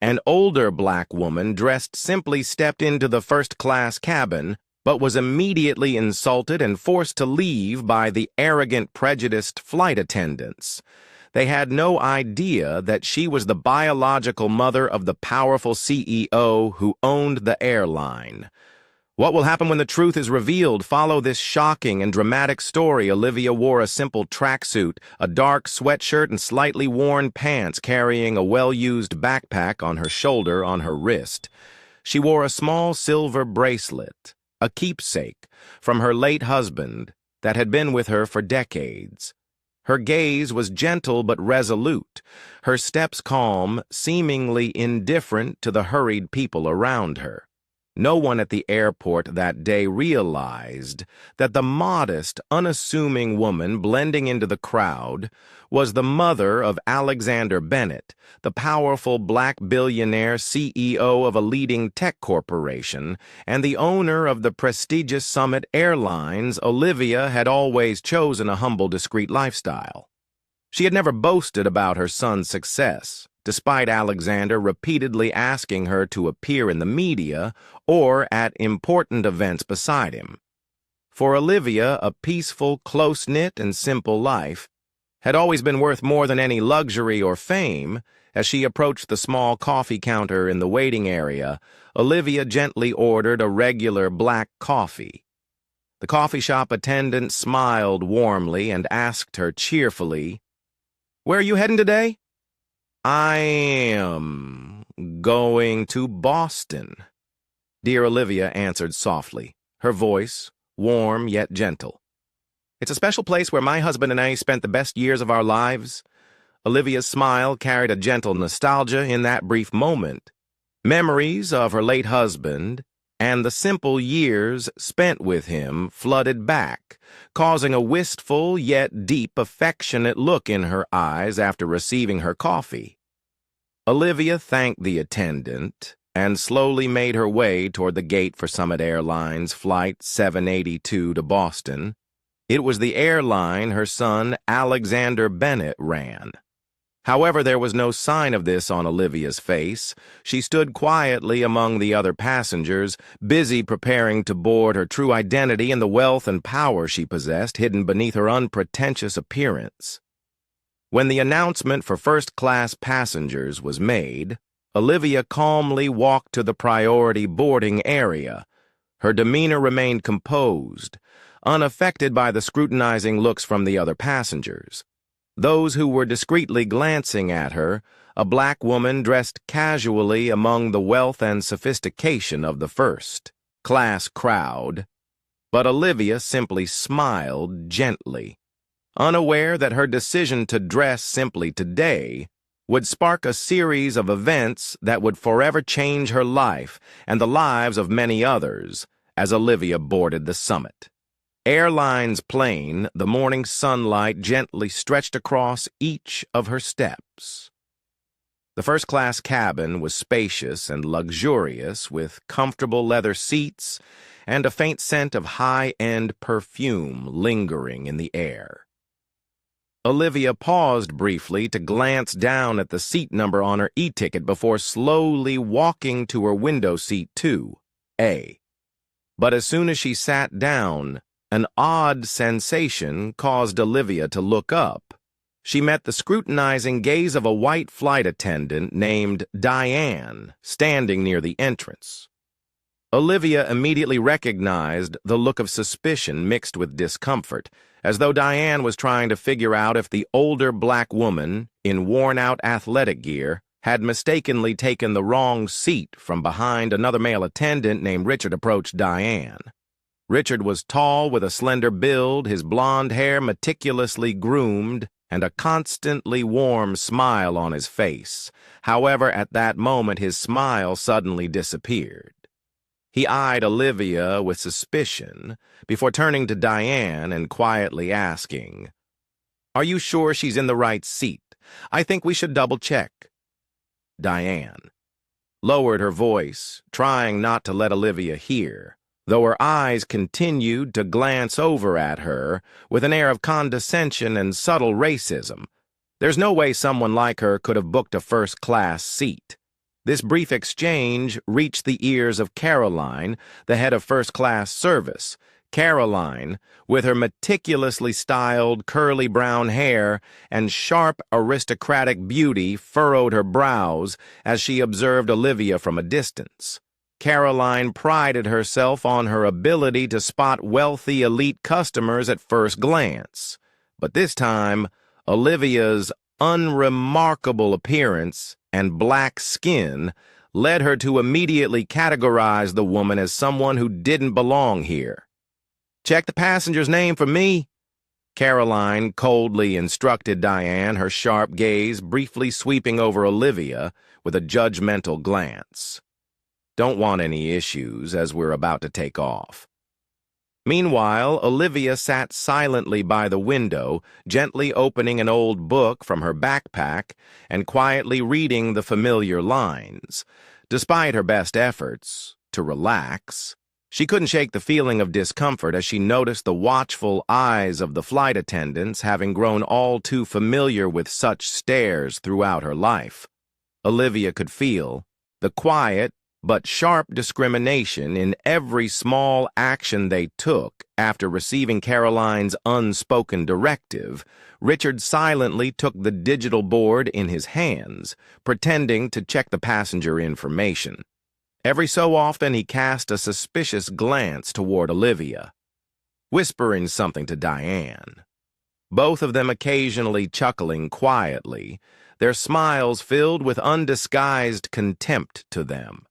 An older black woman dressed simply stepped into the first-class cabin, but was immediately insulted and forced to leave by the arrogant, prejudiced flight attendants. They had no idea that she was the biological mother of the powerful CEO who owned the airline. What will happen when the truth is revealed? Follow this shocking and dramatic story. Olivia wore a simple tracksuit, a dark sweatshirt, and slightly worn pants, carrying a well-used backpack on her shoulder on her wrist. She wore a small silver bracelet, a keepsake from her late husband that had been with her for decades. Her gaze was gentle but resolute, her steps calm, seemingly indifferent to the hurried people around her. No one at the airport that day realized that the modest, unassuming woman blending into the crowd was the mother of Alexander Bennett, the powerful black billionaire CEO of a leading tech corporation, and the owner of the prestigious Summit Airlines. Olivia had always chosen a humble, discreet lifestyle. She had never boasted about her son's success, despite Alexander repeatedly asking her to appear in the media or at important events beside him. For Olivia, a peaceful, close-knit, and simple life had always been worth more than any luxury or fame. As she approached the small coffee counter in the waiting area, Olivia gently ordered a regular black coffee. The coffee shop attendant smiled warmly and asked her cheerfully, "Where are you heading today?" "I am going to Boston," dear Olivia answered softly, her voice warm yet gentle. "It's a special place where my husband and I spent the best years of our lives." Olivia's smile carried a gentle nostalgia in that brief moment. Memories of her late husband and the simple years spent with him flooded back, causing a wistful yet deep, affectionate look in her eyes after receiving her coffee. Olivia thanked the attendant and slowly made her way toward the gate for Summit Airlines Flight 782 to Boston. It was the airline her son, Alexander Bennett, ran. However, there was no sign of this on Olivia's face. She stood quietly among the other passengers, busy preparing to board, her true identity and the wealth and power she possessed hidden beneath her unpretentious appearance. When the announcement for first-class passengers was made, Olivia calmly walked to the priority boarding area. Her demeanor remained composed, unaffected by the scrutinizing looks from the other passengers. Those who were discreetly glancing at her, a black woman dressed casually among the wealth and sophistication of the first-class crowd. But Olivia simply smiled gently, unaware that her decision to dress simply today would spark a series of events that would forever change her life and the lives of many others as Olivia boarded the Summit Airlines plane. The morning sunlight gently stretched across each of her steps. The first-class cabin was spacious and luxurious, with comfortable leather seats and a faint scent of high-end perfume lingering in the air. Olivia paused briefly to glance down at the seat number on her e-ticket before slowly walking to her window seat 2A. But as soon as she sat down, an odd sensation caused Olivia to look up. She met the scrutinizing gaze of a white flight attendant named Diane, standing near the entrance. Olivia immediately recognized the look of suspicion mixed with discomfort, as though Diane was trying to figure out if the older black woman, in worn-out athletic gear, had mistakenly taken the wrong seat from behind. Another male attendant named Richard approached Diane. Richard was tall with a slender build, his blonde hair meticulously groomed, and a constantly warm smile on his face. However, at that moment, his smile suddenly disappeared. He eyed Olivia with suspicion before turning to Diane and quietly asking, "Are you sure she's in the right seat? I think we should double-check." Diane lowered her voice, trying not to let Olivia hear, though her eyes continued to glance over at her with an air of condescension and subtle racism. There's no way someone like her could have booked a first-class seat. This brief exchange reached the ears of Caroline, the head of first-class service. Caroline, with her meticulously styled curly brown hair and sharp aristocratic beauty, furrowed her brows as she observed Olivia from a distance. Caroline prided herself on her ability to spot wealthy elite customers at first glance. But this time, Olivia's unremarkable appearance and black skin led her to immediately categorize the woman as someone who didn't belong here. "Check the passenger's name for me," Caroline coldly instructed Diane, her sharp gaze briefly sweeping over Olivia with a judgmental glance. "Don't want any issues as we're about to take off." Meanwhile, Olivia sat silently by the window, gently opening an old book from her backpack and quietly reading the familiar lines. Despite her best efforts to relax, she couldn't shake the feeling of discomfort as she noticed the watchful eyes of the flight attendants, having grown all too familiar with such stares throughout her life. Olivia could feel the quiet but sharp discrimination in every small action they took. After receiving Caroline's unspoken directive, Richard silently took the digital board in his hands, pretending to check the passenger information. Every so often he cast a suspicious glance toward Olivia, whispering something to Diane. Both of them occasionally chuckling quietly, their smiles filled with undisguised contempt to them.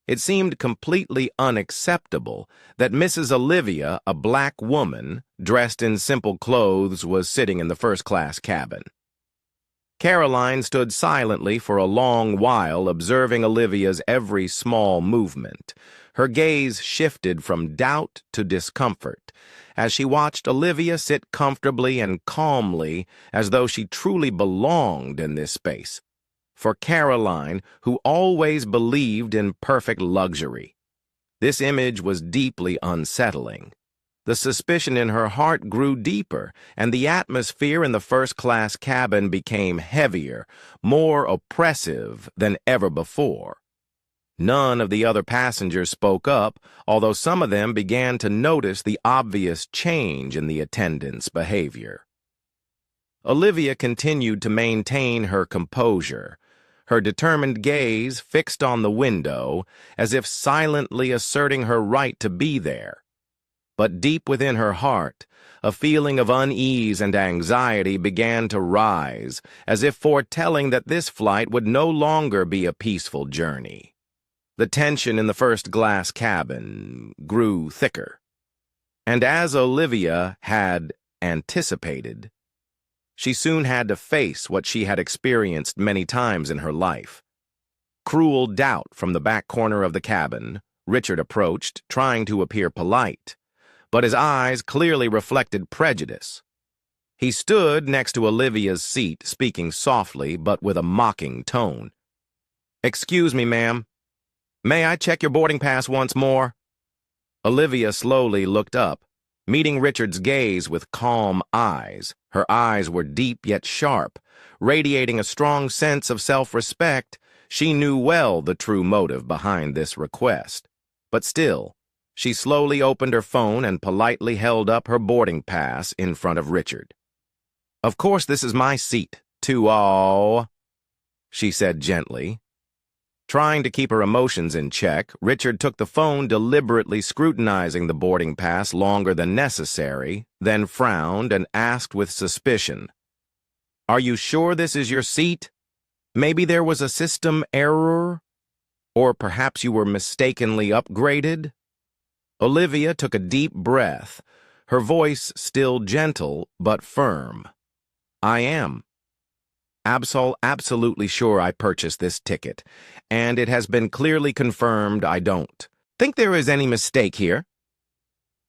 It seemed completely unacceptable that Mrs. Olivia, a black woman, dressed in simple clothes, was sitting in the first-class cabin. Caroline stood silently for a long while, observing Olivia's every small movement. Her gaze shifted from doubt to discomfort as she watched Olivia sit comfortably and calmly as though she truly belonged in this space. For Caroline, who always believed in perfect luxury, this image was deeply unsettling. The suspicion in her heart grew deeper, and the atmosphere in the first-class cabin became heavier, more oppressive than ever before. None of the other passengers spoke up, although some of them began to notice the obvious change in the attendants' behavior. Olivia continued to maintain her composure, her determined gaze fixed on the window, as if silently asserting her right to be there. But deep within her heart, a feeling of unease and anxiety began to rise, as if foretelling that this flight would no longer be a peaceful journey. The tension in the first-class cabin grew thicker, and as Olivia had anticipated, she soon had to face what she had experienced many times in her life. Cruel doubt from the back corner of the cabin, Richard approached, trying to appear polite, but his eyes clearly reflected prejudice. He stood next to Olivia's seat, speaking softly but with a mocking tone. "Excuse me, ma'am. May I check your boarding pass once more?" Olivia slowly looked up, meeting Richard's gaze with calm eyes. Her eyes were deep yet sharp, radiating a strong sense of self-respect. She knew well the true motive behind this request. But still, she slowly opened her phone and politely held up her boarding pass in front of Richard. "Of course this is my seat, too, she said gently. Trying to keep her emotions in check, Richard took the phone, deliberately scrutinizing the boarding pass longer than necessary, then frowned and asked with suspicion, "Are you sure this is your seat? Maybe there was a system error? Or perhaps you were mistakenly upgraded?" Olivia took a deep breath, her voice still gentle but firm. "I am. Absolutely sure I purchased this ticket, and it has been clearly confirmed I don't think there is any mistake here."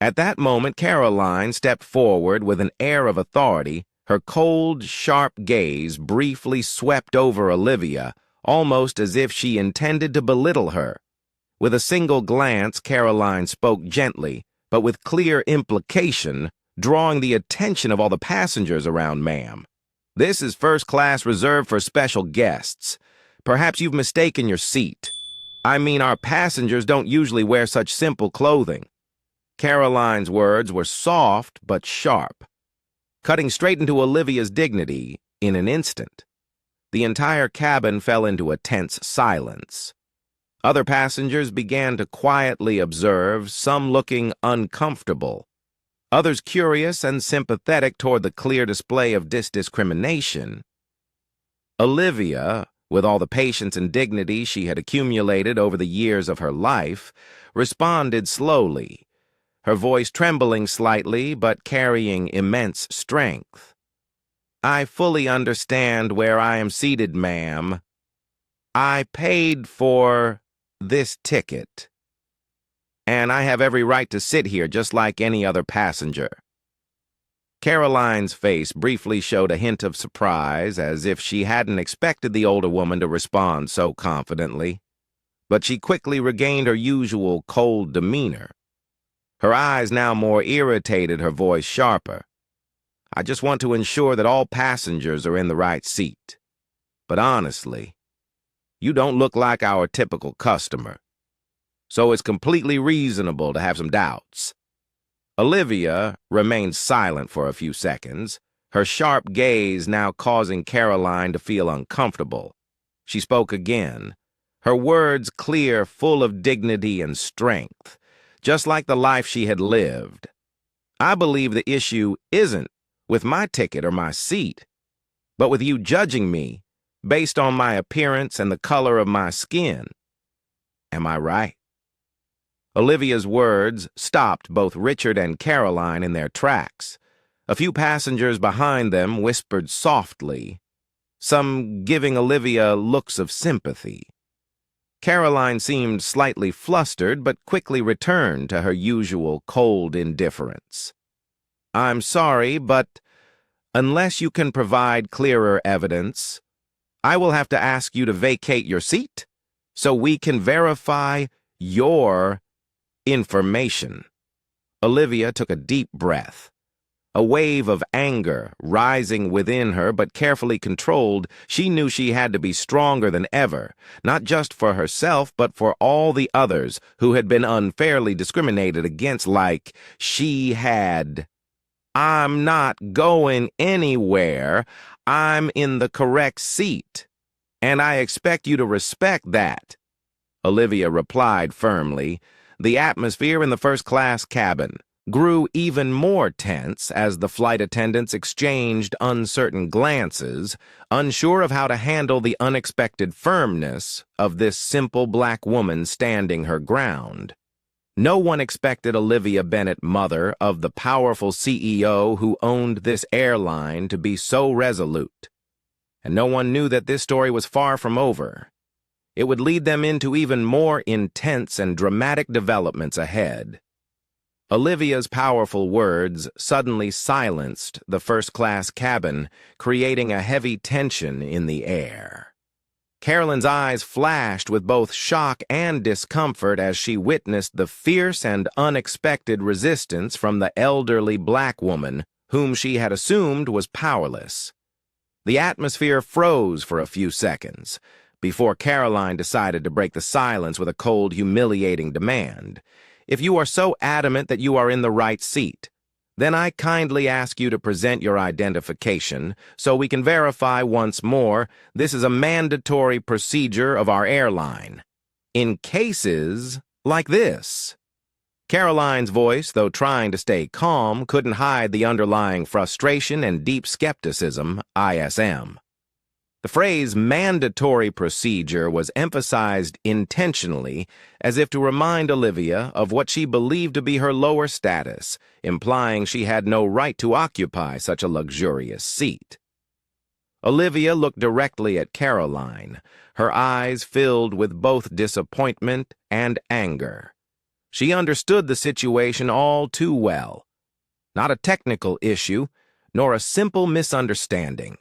At that moment, Caroline stepped forward with an air of authority. Her cold, sharp gaze briefly swept over Olivia, almost as if she intended to belittle her. With a single glance, Caroline spoke gently, but with clear implication, drawing the attention of all the passengers around, "Ma'am. This is first class reserved for special guests. Perhaps you've mistaken your seat. I mean, our passengers don't usually wear such simple clothing." Caroline's words were soft but sharp, cutting straight into Olivia's dignity in an instant. The entire cabin fell into a tense silence. Other passengers began to quietly observe, some looking uncomfortable, others curious and sympathetic toward the clear display of discrimination. Olivia, with all the patience and dignity she had accumulated over the years of her life, responded slowly, her voice trembling slightly but carrying immense strength. "I fully understand where I am seated, ma'am. I paid for this ticket, and I have every right to sit here just like any other passenger." Caroline's face briefly showed a hint of surprise, as if she hadn't expected the older woman to respond so confidently. But she quickly regained her usual cold demeanor. Her eyes now more irritated, her voice sharper. "I just want to ensure that all passengers are in the right seat. But honestly, you don't look like our typical customer, so it's completely reasonable to have some doubts." Olivia remained silent for a few seconds, her sharp gaze now causing Caroline to feel uncomfortable. She spoke again, her words clear, full of dignity and strength, just like the life she had lived. "I believe the issue isn't with my ticket or my seat, but with you judging me based on my appearance and the color of my skin. Am I right?" Olivia's words stopped both Richard and Caroline in their tracks. A few passengers behind them whispered softly, some giving Olivia looks of sympathy. Caroline seemed slightly flustered, but quickly returned to her usual cold indifference. "I'm sorry, but unless you can provide clearer evidence, I will have to ask you to vacate your seat so we can verify your information." Olivia took a deep breath. A wave of anger rising within her, but carefully controlled, she knew she had to be stronger than ever, not just for herself, but for all the others who had been unfairly discriminated against like she had. "I'm not going anywhere. I'm in the correct seat, and I expect you to respect that," Olivia replied firmly. The atmosphere in the first-class cabin grew even more tense as the flight attendants exchanged uncertain glances, unsure of how to handle the unexpected firmness of this simple black woman standing her ground. No one expected Olivia Bennett, mother of the powerful CEO who owned this airline, to be so resolute. And no one knew that this story was far from over. It would lead them into even more intense and dramatic developments ahead. Olivia's powerful words suddenly silenced the first-class cabin, creating a heavy tension in the air. Carolyn's eyes flashed with both shock and discomfort as she witnessed the fierce and unexpected resistance from the elderly black woman, whom she had assumed was powerless. The atmosphere froze for a few seconds, before Caroline decided to break the silence with a cold, humiliating demand. "If you are so adamant that you are in the right seat, then I kindly ask you to present your identification so we can verify once more this is a mandatory procedure of our airline. In cases like this." Caroline's voice, though trying to stay calm, couldn't hide the underlying frustration and deep skepticism, ISM. The phrase mandatory procedure was emphasized intentionally as if to remind Olivia of what she believed to be her lower status, implying she had no right to occupy such a luxurious seat. Olivia looked directly at Caroline, her eyes filled with both disappointment and anger. She understood the situation all too well. Not a technical issue, nor a simple misunderstanding.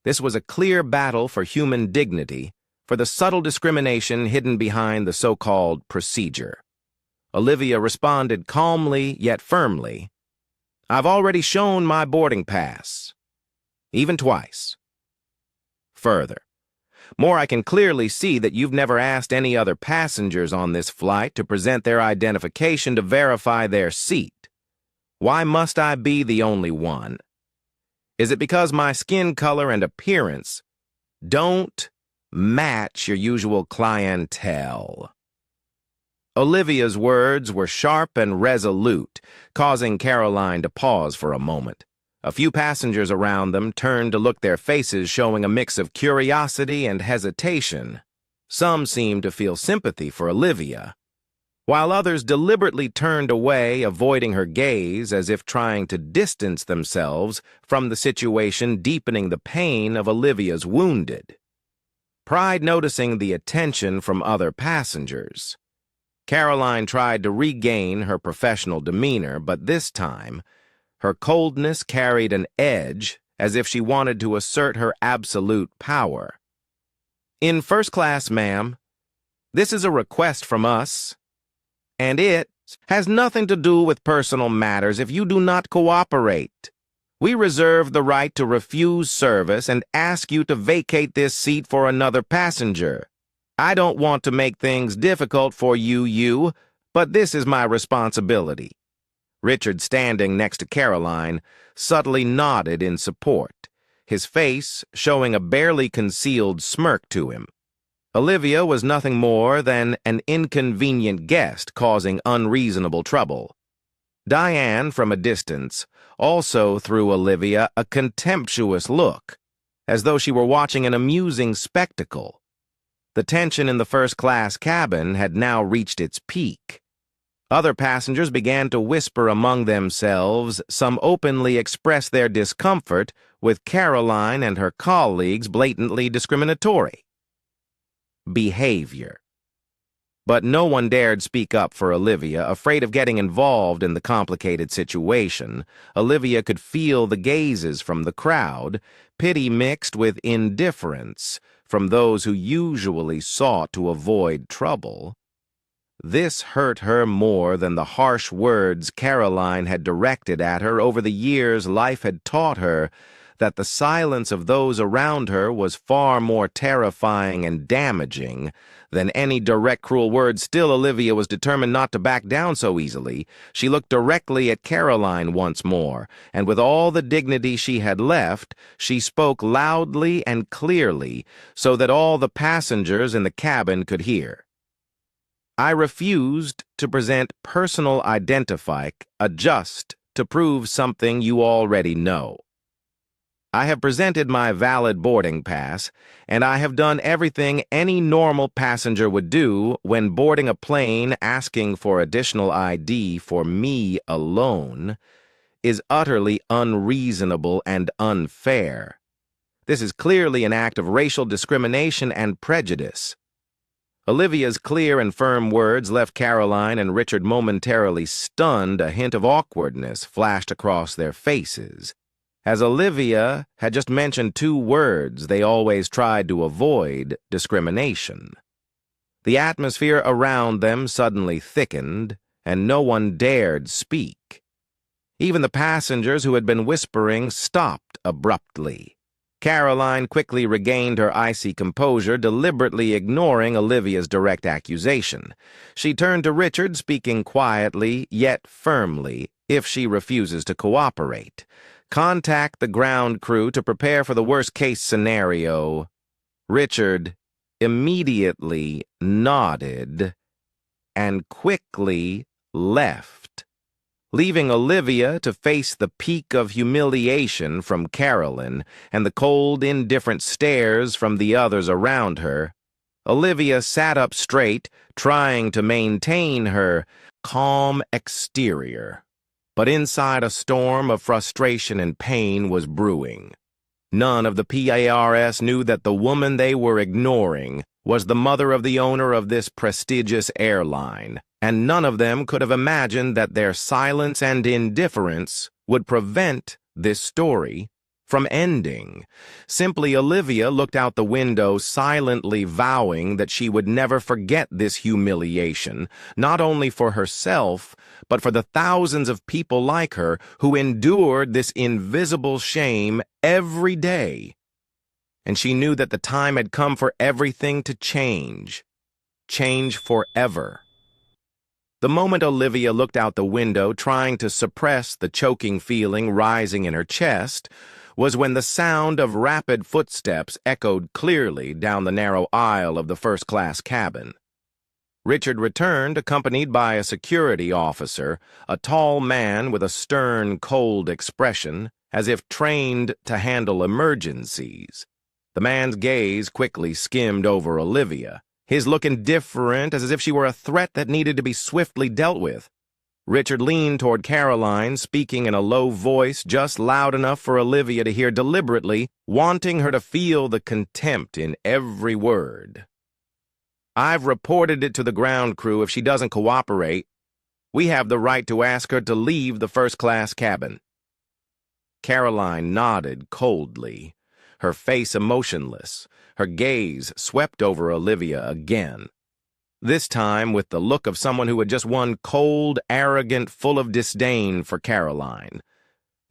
This was a clear battle for human dignity, for the subtle discrimination hidden behind the so-called procedure. Olivia responded calmly yet firmly. "I've already shown my boarding pass, even twice. Further, More, I can clearly see that you've never asked any other passengers on this flight to present their identification to verify their seat. Why must I be the only one? Is it because my skin color and appearance don't match your usual clientele? Olivia's words were sharp and resolute, causing Caroline to pause for a moment. A few passengers around them turned to look, their faces showing a mix of curiosity and hesitation. Some seemed to feel sympathy for Olivia, while others deliberately turned away, avoiding her gaze as if trying to distance themselves from the situation, deepening the pain of Olivia's wounded. Pride noticing the attention from other passengers, Caroline tried to regain her professional demeanor, but this time, her coldness carried an edge, as if she wanted to assert her absolute power. "In first class, ma'am. This is a request from us, and it has nothing to do with personal matters if you do not cooperate. We reserve the right to refuse service and ask you to vacate this seat for another passenger. I don't want to make things difficult for you, but this is my responsibility." Richard, standing next to Caroline, subtly nodded in support, his face showing a barely concealed smirk to him. Olivia was nothing more than an inconvenient guest causing unreasonable trouble. Diane, from a distance, also threw Olivia a contemptuous look, as though she were watching an amusing spectacle. The tension in the first-class cabin had now reached its peak. Other passengers began to whisper among themselves, some openly expressed their discomfort with Caroline and her colleagues' blatantly discriminatory behavior. But no one dared speak up for Olivia, afraid of getting involved in the complicated situation. Olivia could feel the gazes from the crowd, pity mixed with indifference from those who usually sought to avoid trouble. This hurt her more than the harsh words Caroline had directed at her. Over the years, life had taught her that the silence of those around her was far more terrifying and damaging than any direct cruel words. Still, Olivia was determined not to back down so easily. She looked directly at Caroline once more, and with all the dignity she had left, she spoke loudly and clearly so that all the passengers in the cabin could hear. "I refused to present personal identifier just to prove something you already know. I have presented my valid boarding pass, and I have done everything any normal passenger would do when boarding a plane. Asking for additional ID for me alone is utterly unreasonable and unfair. This is clearly an act of racial discrimination and prejudice." Olivia's clear and firm words left Caroline and Richard momentarily stunned. A hint of awkwardness flashed across their faces, as Olivia had just mentioned two words they always tried to avoid: discrimination. The atmosphere around them suddenly thickened, and no one dared speak. Even the passengers who had been whispering stopped abruptly. Caroline quickly regained her icy composure, deliberately ignoring Olivia's direct accusation. She turned to Richard, speaking quietly yet firmly. "If she refuses to cooperate, contact the ground crew to prepare for the worst-case scenario." Richard immediately nodded and quickly left, leaving Olivia to face the peak of humiliation from Caroline and the cold, indifferent stares from the others around her. Olivia sat up straight, trying to maintain her calm exterior. But inside, a storm of frustration and pain was brewing. None of the PARS knew that the woman they were ignoring was the mother of the owner of this prestigious airline, and none of them could have imagined that their silence and indifference would prevent this story from ending. Simply, Olivia looked out the window, silently vowing that she would never forget this humiliation, not only for herself, but for the thousands of people like her who endured this invisible shame every day. and she knew that the time had come for everything to change. Change forever. The moment Olivia looked out the window, trying to suppress the choking feeling rising in her chest, was when the sound of rapid footsteps echoed clearly down the narrow aisle of the first-class cabin. Richard returned, accompanied by a security officer, a tall man with a stern, cold expression, as if trained to handle emergencies. The man's gaze quickly skimmed over Olivia, his look indifferent, as if she were a threat that needed to be swiftly dealt with. Richard leaned toward Caroline, speaking in a low voice, just loud enough for Olivia to hear deliberately, wanting her to feel the contempt in every word. "I've reported it to the ground crew. If she doesn't cooperate, we have the right to ask her to leave the first-class cabin." Caroline nodded coldly, her face emotionless. Her gaze swept over Olivia again, this time with the look of someone who had just won cold, arrogant, full of disdain for Caroline.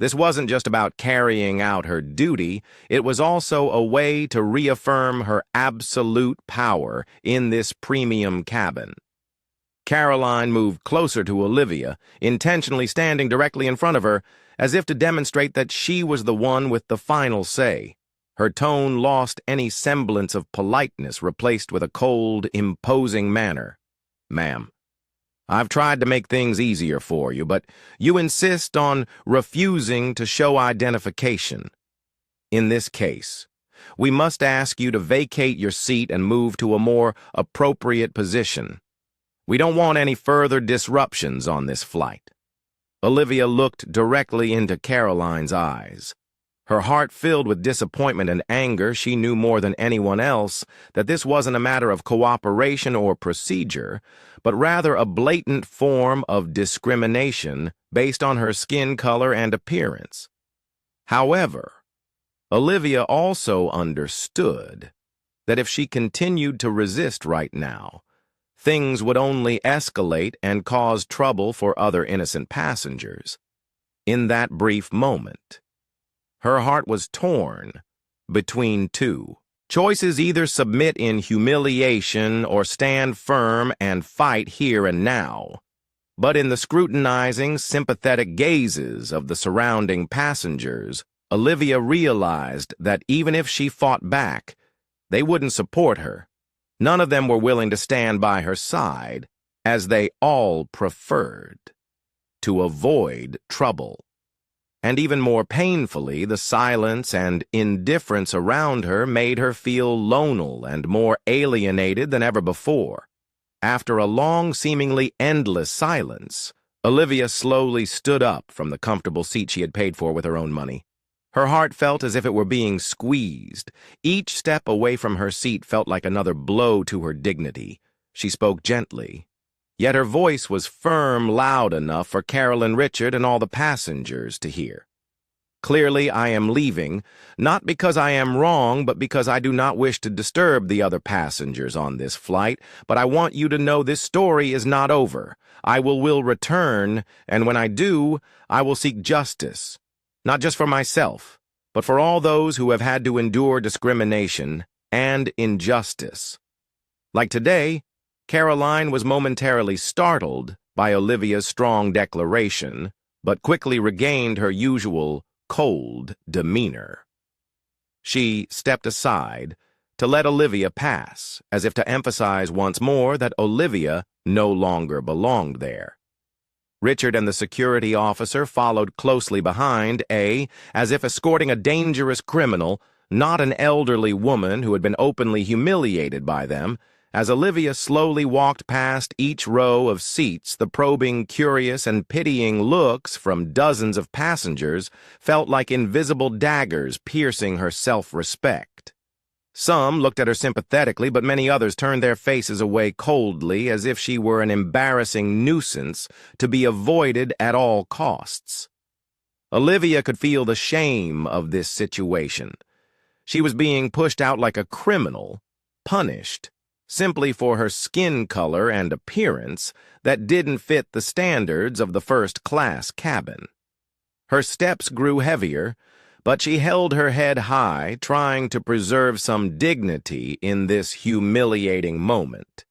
This wasn't just about carrying out her duty, it was also a way to reaffirm her absolute power in this premium cabin. Caroline moved closer to Olivia, intentionally standing directly in front of her, as if to demonstrate that she was the one with the final say. Her tone lost any semblance of politeness, replaced with a cold, imposing manner. "Ma'am, I've tried to make things easier for you, but you insist on refusing to show identification. In this case, we must ask you to vacate your seat and move to a more appropriate position. We don't want any further disruptions on this flight." Olivia looked directly into Caroline's eyes. Her heart filled with disappointment and anger. She knew more than anyone else that this wasn't a matter of cooperation or procedure, but rather a blatant form of discrimination based on her skin color and appearance. However, Olivia also understood that if she continued to resist right now, things would only escalate and cause trouble for other innocent passengers. In that brief moment, her heart was torn between two choices: either submit in humiliation or stand firm and fight here and now. But in the scrutinizing, sympathetic gazes of the surrounding passengers, Olivia realized that even if she fought back, they wouldn't support her. None of them were willing to stand by her side, as they all preferred to avoid trouble. And even more painfully, the silence and indifference around her made her feel lonely and more alienated than ever before. After a long, seemingly endless silence, Olivia slowly stood up from the comfortable seat she had paid for with her own money. Her heart felt as if it were being squeezed. Each step away from her seat felt like another blow to her dignity. She spoke gently, yet her voice was firm, loud enough for Carol and Richard and all the passengers to hear. "Clearly, I am leaving, not because I am wrong, but because I do not wish to disturb the other passengers on this flight. But I want you to know this story is not over. I will return, and when I do, I will seek justice, not just for myself, but for all those who have had to endure discrimination and injustice." Like today, Caroline was momentarily startled by Olivia's strong declaration, but quickly regained her usual cold demeanor. She stepped aside to let Olivia pass, as if to emphasize once more that Olivia no longer belonged there. Richard and the security officer followed closely behind, as if escorting a dangerous criminal, not an elderly woman who had been openly humiliated by them. As Olivia slowly walked past each row of seats, the probing, curious, and pitying looks from dozens of passengers felt like invisible daggers piercing her self-respect. Some looked at her sympathetically, but many others turned their faces away coldly, as if she were an embarrassing nuisance to be avoided at all costs. Olivia could feel the shame of this situation. She was being pushed out like a criminal, punished, simply for her skin color and appearance that didn't fit the standards of the first-class cabin. Her steps grew heavier, but she held her head high, trying to preserve some dignity in this humiliating moment.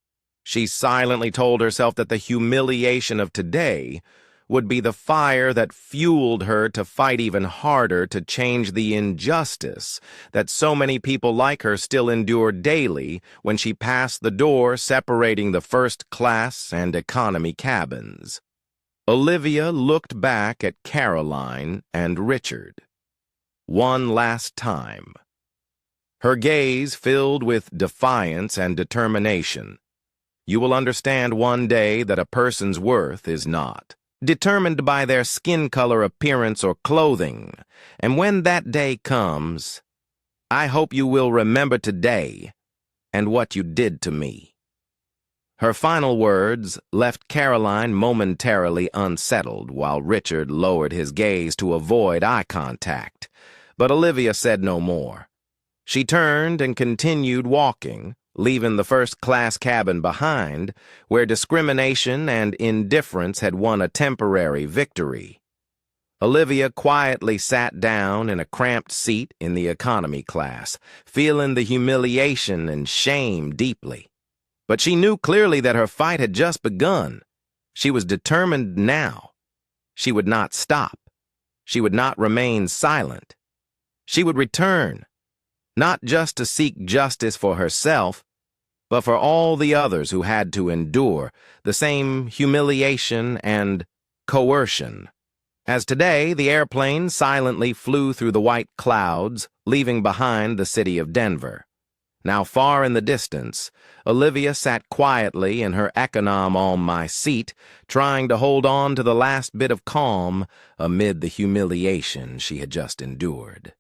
She silently told herself that the humiliation of today would be the fire that fueled her to fight even harder to change the injustice that so many people like her still endure daily when she passed the door separating the first class and economy cabins. Olivia looked back at Caroline and Richard. One last time. Her gaze filled with defiance and determination. You will understand one day that a person's worth is not determined by their skin color, appearance, or clothing. And when that day comes, I hope you will remember today and what you did to me. Her final words left Caroline momentarily unsettled while Richard lowered his gaze to avoid eye contact. But Olivia said no more. She turned and continued walking, leaving the first-class cabin behind, where discrimination and indifference had won a temporary victory. Olivia quietly sat down in a cramped seat in the economy class, feeling the humiliation and shame deeply. But she knew clearly that her fight had just begun. She was determined now. She would not stop. She would not remain silent. She would return, not just to seek justice for herself, but for all the others who had to endure the same humiliation and coercion. As today, the airplane silently flew through the white clouds, leaving behind the city of Denver. Now far in the distance, Olivia sat quietly in her econom-on-my seat, trying to hold on to the last bit of calm amid the humiliation she had just endured.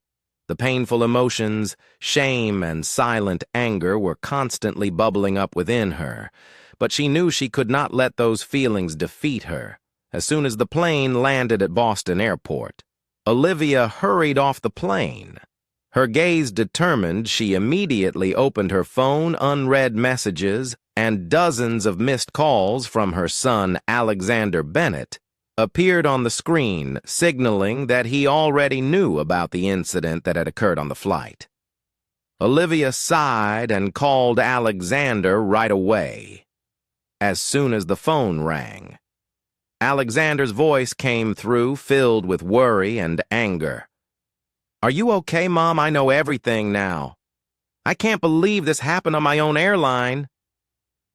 The painful emotions, shame, and silent anger were constantly bubbling up within her, but she knew she could not let those feelings defeat her. As soon as the plane landed at Boston Airport, Olivia hurried off the plane. Her gaze determined, she immediately opened her phone, unread messages, and dozens of missed calls from her son, Alexander Bennett, appeared on the screen, signaling that he already knew about the incident that had occurred on the flight. Olivia sighed and called Alexander right away. As soon as the phone rang, Alexander's voice came through, filled with worry and anger. "Are you okay, Mom? I know everything now. I can't believe this happened on my own airline."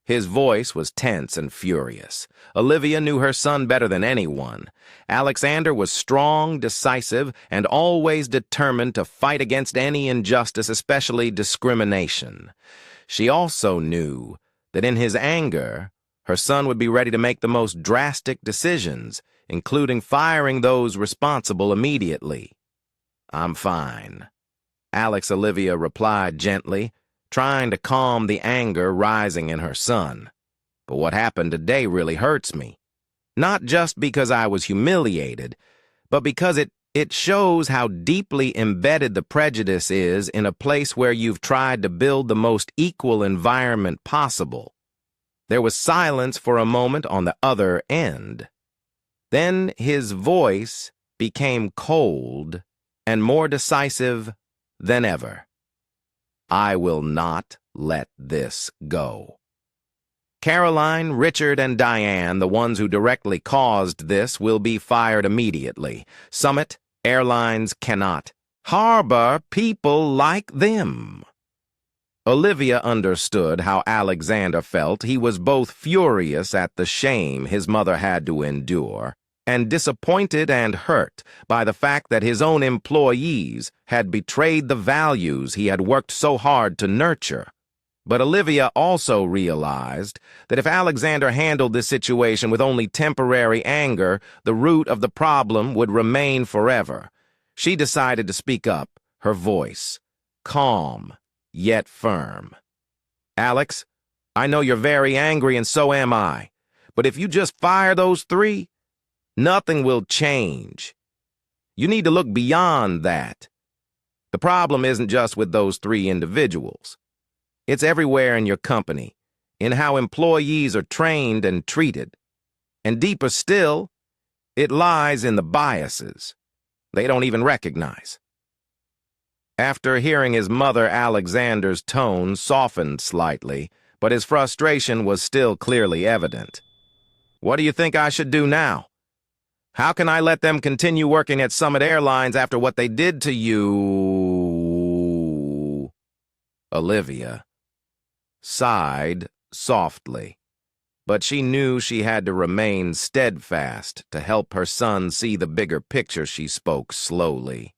His voice was tense and furious. Olivia knew her son better than anyone. Alexander was strong, decisive, and always determined to fight against any injustice, especially discrimination. She also knew that in his anger, her son would be ready to make the most drastic decisions, including firing those responsible immediately. "I'm fine," Olivia replied gently, trying to calm the anger rising in her son. "But what happened today really hurts me. Not just because I was humiliated, but because it shows how deeply embedded the prejudice is in a place where you've tried to build the most equal environment possible." There was silence for a moment on the other end. Then his voice became cold and more decisive than ever. "I will not let this go. Caroline, Richard, and Diane, the ones who directly caused this, will be fired immediately. Summit Airlines cannot harbor people like them." Olivia understood how Alexander felt. He was both furious at the shame his mother had to endure and disappointed and hurt by the fact that his own employees had betrayed the values he had worked so hard to nurture. But Olivia also realized that if Alexander handled this situation with only temporary anger, the root of the problem would remain forever. She decided to speak up, her voice calm yet firm. "Alex, I know you're very angry and so am I, but if you just fire those three, nothing will change. You need to look beyond that. The problem isn't just with those three individuals. It's everywhere in your company, in how employees are trained and treated. And deeper still, it lies in the biases they don't even recognize. After hearing his mother, Alexander's tone softened slightly, but his frustration was still clearly evident. "What do you think I should do now? How can I let them continue working at Summit Airlines after what they did to you?" Olivia sighed softly, but she knew she had to remain steadfast to help her son see the bigger picture. She spoke slowly.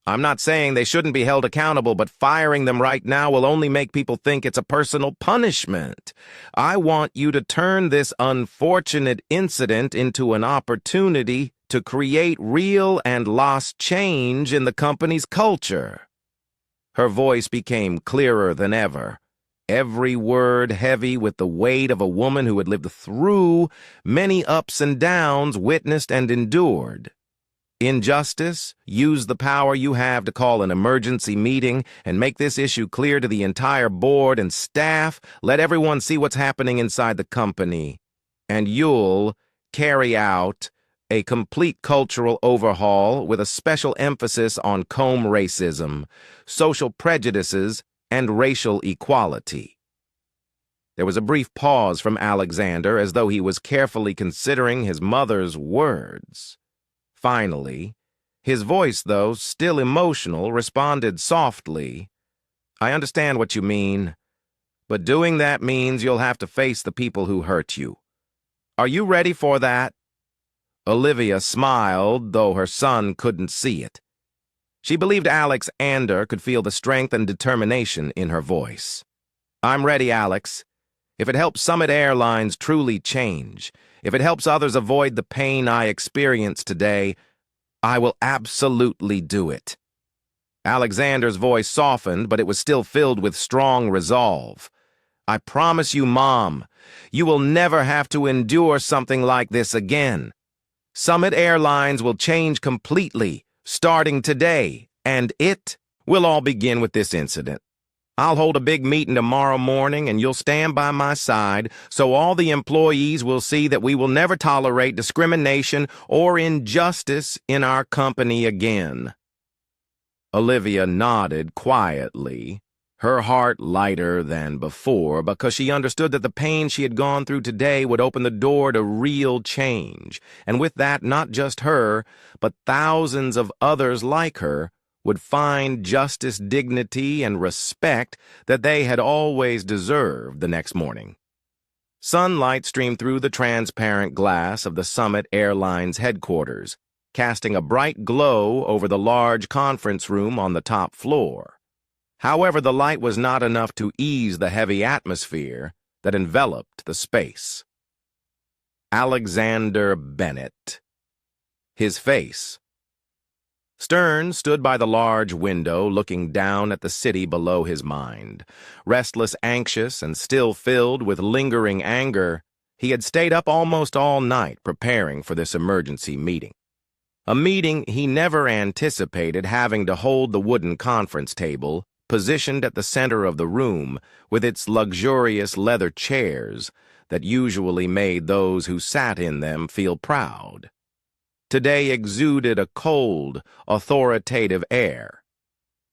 "I'm not saying they shouldn't be held accountable, but firing them right now will only make people think it's a personal punishment. I want you to turn this unfortunate incident into an opportunity to create real and lasting change in the company's culture." Her voice became clearer than ever, every word heavy with the weight of a woman who had lived through many ups and downs, witnessed and endured. "Injustice, use the power you have to call an emergency meeting and make this issue clear to the entire board and staff. Let everyone see what's happening inside the company. And you'll carry out a complete cultural overhaul with a special emphasis on comb racism, social prejudices, and racial equality." There was a brief pause from Alexander, as though he was carefully considering his mother's words. Finally, his voice, though still emotional, responded softly, "I understand what you mean, but doing that means you'll have to face the people who hurt you. Are you ready for that?" Olivia smiled, though her son couldn't see it. She believed Alexander could feel the strength and determination in her voice. "I'm ready, Alex. If it helps Summit Airlines truly change, if it helps others avoid the pain I experienced today, I will absolutely do it." Alexander's voice softened, but it was still filled with strong resolve. "I promise you, Mom, you will never have to endure something like this again. Summit Airlines will change completely, starting today, and it will all begin with this incident. I'll hold a big meeting tomorrow morning, and you'll stand by my side so all the employees will see that we will never tolerate discrimination or injustice in our company again." Olivia nodded quietly, her heart lighter than before, because she understood that the pain she had gone through today would open the door to real change, and with that, not just her, but thousands of others like her would find justice, dignity, and respect that they had always deserved the next morning. Sunlight streamed through the transparent glass of the Summit Airlines headquarters, casting a bright glow over the large conference room on the top floor. However, the light was not enough to ease the heavy atmosphere that enveloped the space. Alexander Bennett. His face. Stern stood by the large window, looking down at the city below his mind. Restless, anxious, and still filled with lingering anger, he had stayed up almost all night preparing for this emergency meeting. A meeting he never anticipated having to hold. The wooden conference table, positioned at the center of the room, with its luxurious leather chairs that usually made those who sat in them feel proud, today exuded a cold, authoritative air.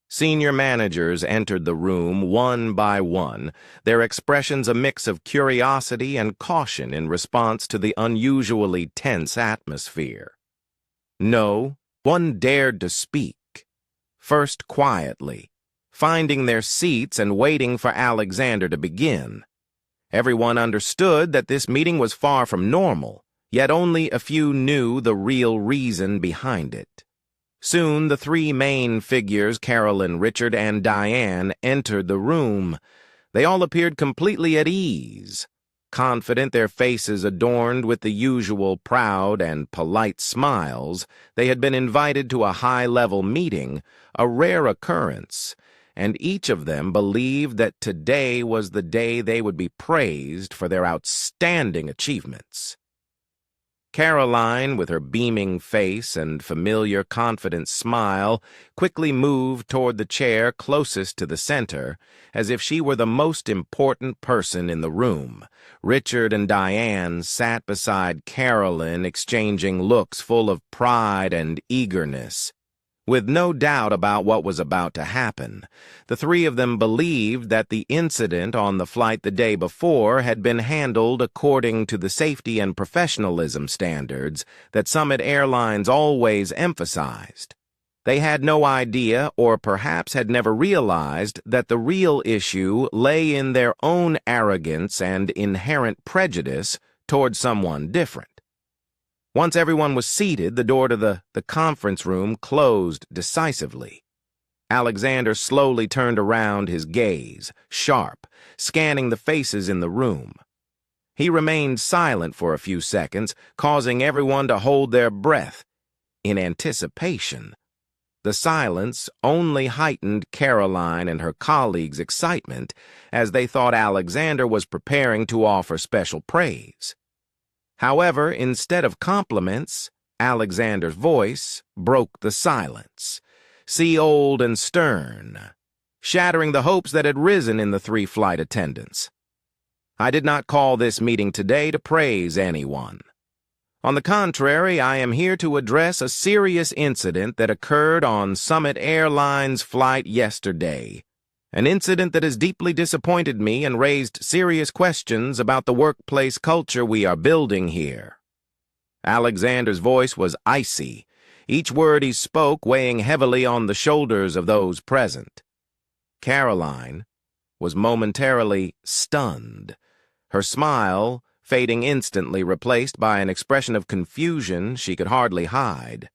Senior managers entered the room one by one, their expressions a mix of curiosity and caution in response to the unusually tense atmosphere. No one dared to speak, first quietly, finding their seats and waiting for Alexander to begin. Everyone understood that this meeting was far from normal, yet only a few knew the real reason behind it. Soon the three main figures, Carolyn, Richard, and Diane, entered the room. They all appeared completely at ease, confident, their faces adorned with the usual proud and polite smiles. They had been invited to a high-level meeting, a rare occurrence, and each of them believed that today was the day they would be praised for their outstanding achievements. Caroline, with her beaming face and familiar, confident smile, quickly moved toward the chair closest to the center, as if she were the most important person in the room. Richard and Diane sat beside Caroline, exchanging looks full of pride and eagerness. With no doubt about what was about to happen, the three of them believed that the incident on the flight the day before had been handled according to the safety and professionalism standards that Summit Airlines always emphasized. They had no idea, or perhaps had never realized, that the real issue lay in their own arrogance and inherent prejudice toward someone different. Once everyone was seated, the door to the conference room closed decisively. Alexander slowly turned around, his gaze sharp, scanning the faces in the room. He remained silent for a few seconds, causing everyone to hold their breath in anticipation. The silence only heightened Caroline and her colleagues' excitement as they thought Alexander was preparing to offer special praise. However, instead of compliments, Alexander's voice broke the silence, sea old and stern, shattering the hopes that had risen in the three flight attendants. I did not call this meeting today to praise anyone. On the contrary, I am here to address a serious incident that occurred on Summit Airlines' flight yesterday. An incident that has deeply disappointed me and raised serious questions about the workplace culture we are building here. Alexander's voice was icy, each word he spoke weighing heavily on the shoulders of those present. Caroline was momentarily stunned, her smile fading instantly, replaced by an expression of confusion she could hardly hide.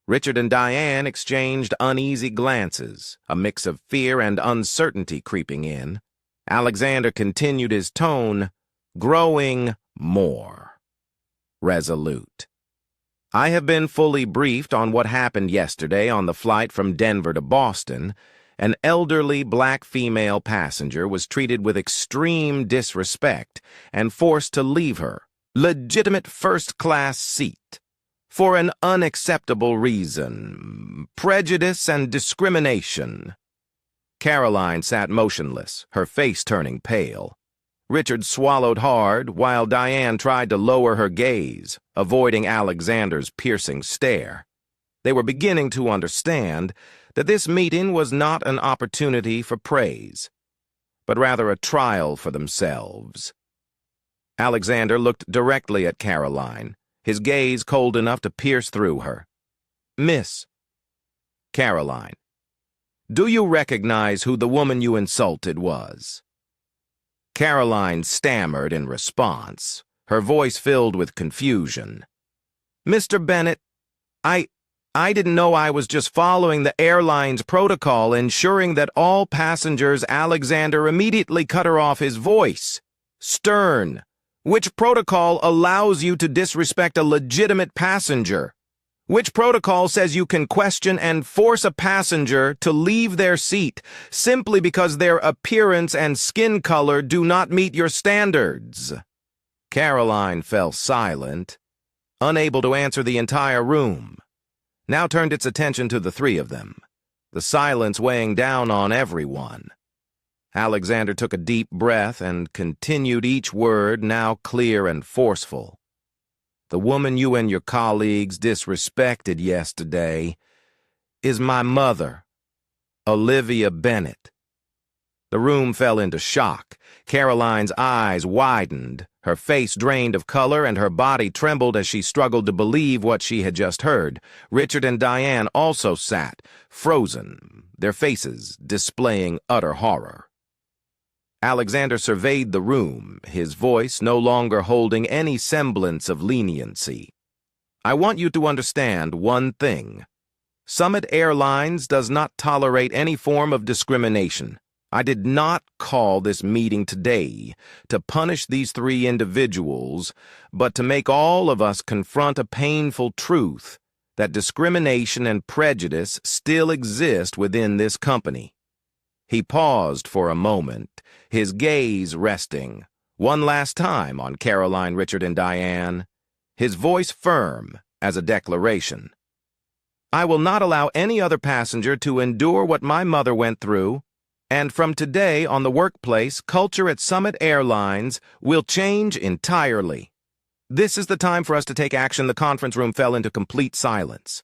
Richard and Diane exchanged uneasy glances, a mix of fear and uncertainty creeping in. Alexander continued his tone, growing more resolute. I have been fully briefed on what happened yesterday on the flight from Denver to Boston. An elderly black female passenger was treated with extreme disrespect and forced to leave her legitimate first-class seat for an unacceptable reason: prejudice and discrimination. Caroline sat motionless, her face turning pale. Richard swallowed hard, while Diane tried to lower her gaze, avoiding Alexander's piercing stare. They were beginning to understand that this meeting was not an opportunity for praise, but rather a trial for themselves. Alexander looked directly at Caroline, his gaze cold enough to pierce through her. Miss Caroline, do you recognize who the woman you insulted was? Caroline stammered in response, her voice filled with confusion. Mr. Bennett, I didn't know. I was just following the airline's protocol, ensuring that all passengers. Alexander immediately cut her off, his voice stern. Which protocol allows you to disrespect a legitimate passenger? Which protocol says you can question and force a passenger to leave their seat simply because their appearance and skin color do not meet your standards? Caroline fell silent, unable to answer. The entire room now turned its attention to the three of them, the silence weighing down on everyone. Alexander took a deep breath and continued each word, now clear and forceful. The woman you and your colleagues disrespected yesterday is my mother, Olivia Bennett. The room fell into shock. Caroline's eyes widened, her face drained of color, and her body trembled as she struggled to believe what she had just heard. Richard and Diane also sat, frozen, their faces displaying utter horror. Alexander surveyed the room, his voice no longer holding any semblance of leniency. I want you to understand one thing. Summit Airlines does not tolerate any form of discrimination. I did not call this meeting today to punish these three individuals, but to make all of us confront a painful truth that discrimination and prejudice still exist within this company. He paused for a moment, his gaze resting one last time on Caroline, Richard, and Diane, his voice firm as a declaration. I will not allow any other passenger to endure what my mother went through, and from today on, the workplace culture at Summit Airlines will change entirely. This is the time for us to take action. The conference room fell into complete silence.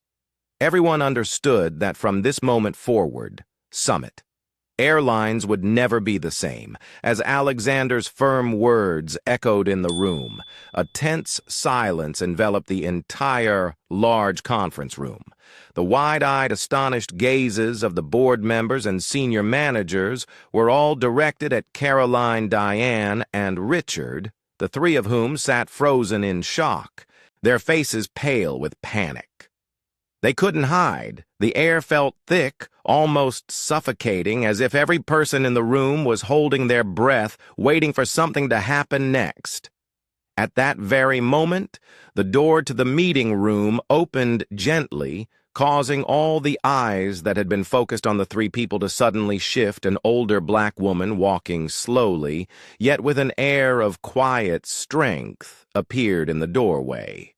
Everyone understood that from this moment forward, Summit Airlines would never be the same. As Alexander's firm words echoed in the room, a tense silence enveloped the entire large conference room. The wide-eyed, astonished gazes of the board members and senior managers were all directed at Caroline, Diane, and Richard, the three of whom sat frozen in shock, their faces pale with panic. They couldn't hide. The air felt thick, almost suffocating, as if every person in the room was holding their breath, waiting for something to happen next. At that very moment, the door to the meeting room opened gently, causing all the eyes that had been focused on the three people to suddenly shift. An older black woman walking slowly, yet with an air of quiet strength, appeared in the doorway.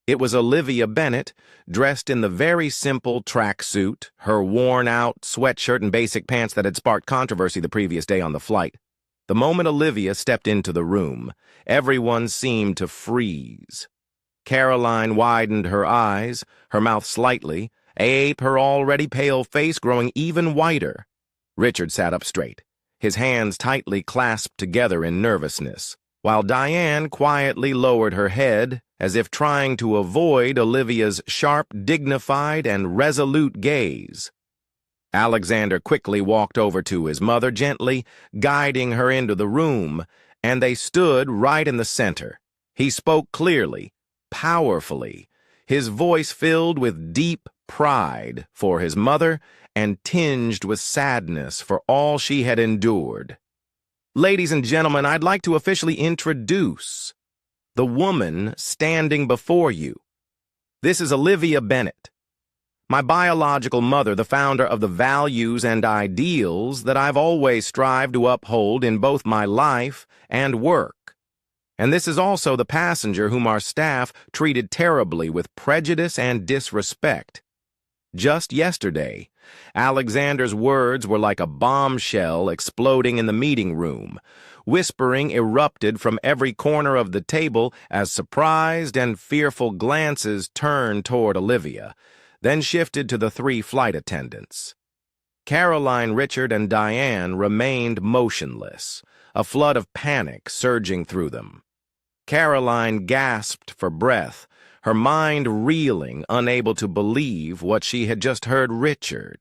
It was Olivia Bennett, dressed in the very simple tracksuit, her worn-out sweatshirt and basic pants that had sparked controversy the previous day on the flight. The moment Olivia stepped into the room, everyone seemed to freeze. Caroline widened her eyes, her mouth slightly, her already pale face growing even whiter. Richard sat up straight, his hands tightly clasped together in nervousness, while Diane quietly lowered her head, as if trying to avoid Olivia's sharp, dignified, and resolute gaze. Alexander quickly walked over to his mother, gently guiding her into the room, and they stood right in the center. He spoke clearly, powerfully, his voice filled with deep pride for his mother and tinged with sadness for all she had endured. "Ladies and gentlemen, I'd like to officially introduce the woman standing before you. This is Olivia Bennett, my biological mother, the founder of the values and ideals that I've always strived to uphold in both my life and work. And this is also the passenger whom our staff treated terribly with prejudice and disrespect. Just yesterday, Alexander's words were like a bombshell exploding in the meeting room. Whispering erupted from every corner of the table as surprised and fearful glances turned toward Olivia, then shifted to the three flight attendants. Caroline, Richard, and Diane remained motionless, a flood of panic surging through them. Caroline gasped for breath, her mind reeling, unable to believe what she had just heard. Richard,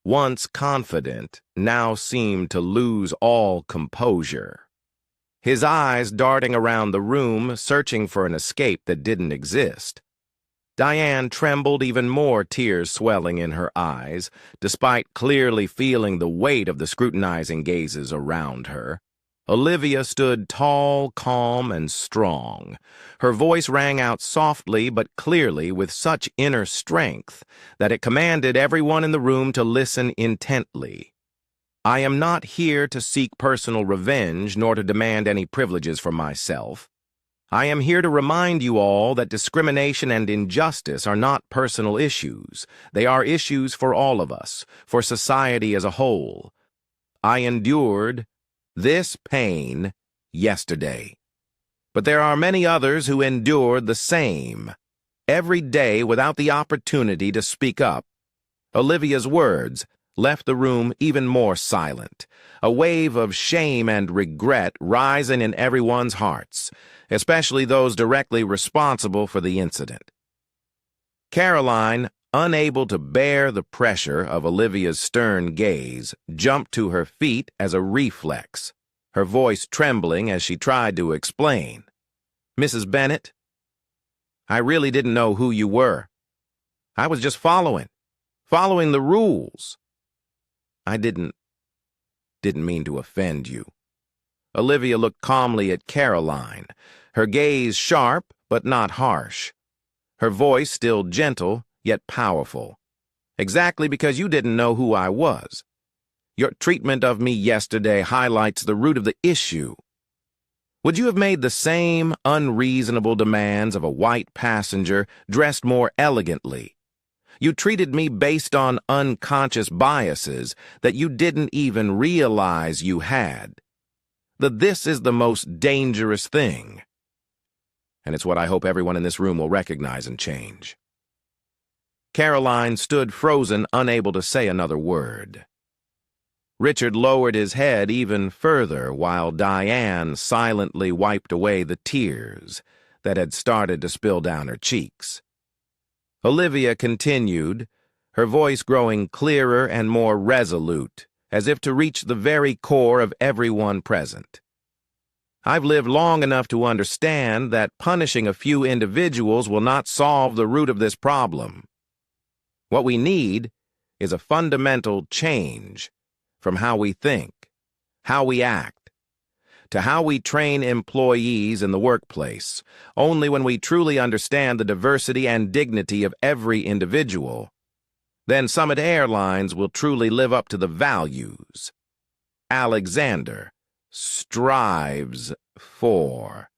once confident, now seemed to lose all composure. His eyes darting around the room, searching for an escape that didn't exist. Diane trembled even more, tears swelling in her eyes, despite clearly feeling the weight of the scrutinizing gazes around her. Olivia stood tall, calm, and strong. Her voice rang out softly but clearly with such inner strength that it commanded everyone in the room to listen intently. "I am not here to seek personal revenge nor to demand any privileges for myself. I am here to remind you all that discrimination and injustice are not personal issues. They are issues for all of us, for society as a whole. I endured this pain yesterday. But there are many others who endured the same, every day without the opportunity to speak up." Olivia's words left the room even more silent, a wave of shame and regret rising in everyone's hearts, especially those directly responsible for the incident. Caroline, unable to bear the pressure of Olivia's stern gaze, jumped to her feet as a reflex, her voice trembling as she tried to explain. "Mrs. Bennett, I really didn't know who you were. I was just following the rules. I didn't mean to offend you." Olivia looked calmly at Caroline, her gaze sharp but not harsh, her voice still gentle yet powerful. "Exactly because you didn't know who I was. Your treatment of me yesterday highlights the root of the issue. Would you have made the same unreasonable demands of a white passenger dressed more elegantly? You treated me based on unconscious biases that you didn't even realize you had. This is the most dangerous thing. And it's what I hope everyone in this room will recognize and change." Caroline stood frozen, unable to say another word. Richard lowered his head even further while Diane silently wiped away the tears that had started to spill down her cheeks. Olivia continued, her voice growing clearer and more resolute, as if to reach the very core of everyone present. I've lived long enough to understand that punishing a few individuals will not solve the root of this problem. What we need is a fundamental change from how we think, how we act, to how we train employees in the workplace. Only when we truly understand the diversity and dignity of every individual, then Summit Airlines will truly live up to the values Alexander strives for.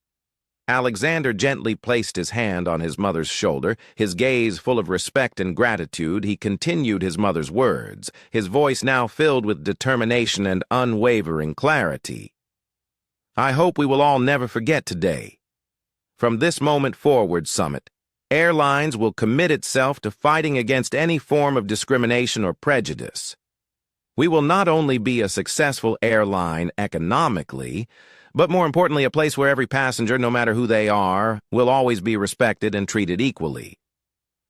Alexander gently placed his hand on his mother's shoulder, his gaze full of respect and gratitude. He continued his mother's words, his voice now filled with determination and unwavering clarity. I hope we will all never forget today. From this moment forward, Summit Airlines will commit itself to fighting against any form of discrimination or prejudice. We will not only be a successful airline economically, but more importantly, a place where every passenger, no matter who they are, will always be respected and treated equally.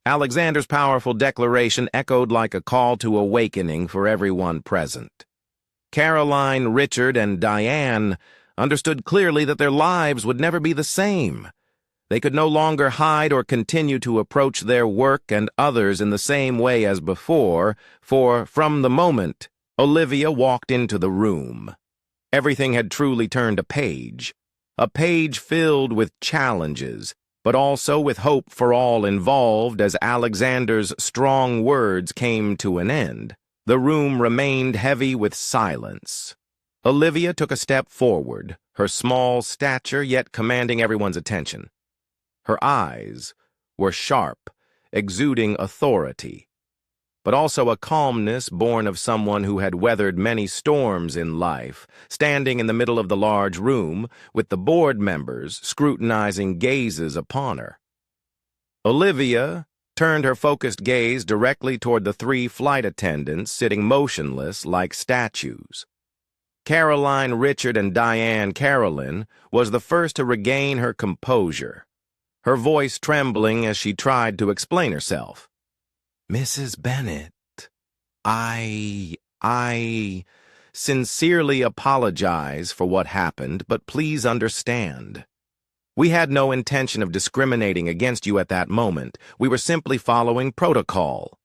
Alexander's powerful declaration echoed like a call to awakening for everyone present. Caroline, Richard, and Diane understood clearly that their lives would never be the same. They could no longer hide or continue to approach their work and others in the same way as before, for from the moment Olivia walked into the room, everything had truly turned a page filled with challenges, but also with hope for all involved. As Alexander's strong words came to an end, the room remained heavy with silence. Olivia took a step forward, her small stature yet commanding everyone's attention. Her eyes were sharp, exuding authority, but also a calmness born of someone who had weathered many storms in life, standing in the middle of the large room with the board members scrutinizing gazes upon her. Olivia turned her focused gaze directly toward the 3 flight attendants sitting motionless like statues. Caroline, Richard, and Diane Carolyn was the first to regain her composure, her voice trembling as she tried to explain herself. Mrs. Bennett, I sincerely apologize for what happened, but please understand. We had no intention of discriminating against you at that moment. We were simply following protocol.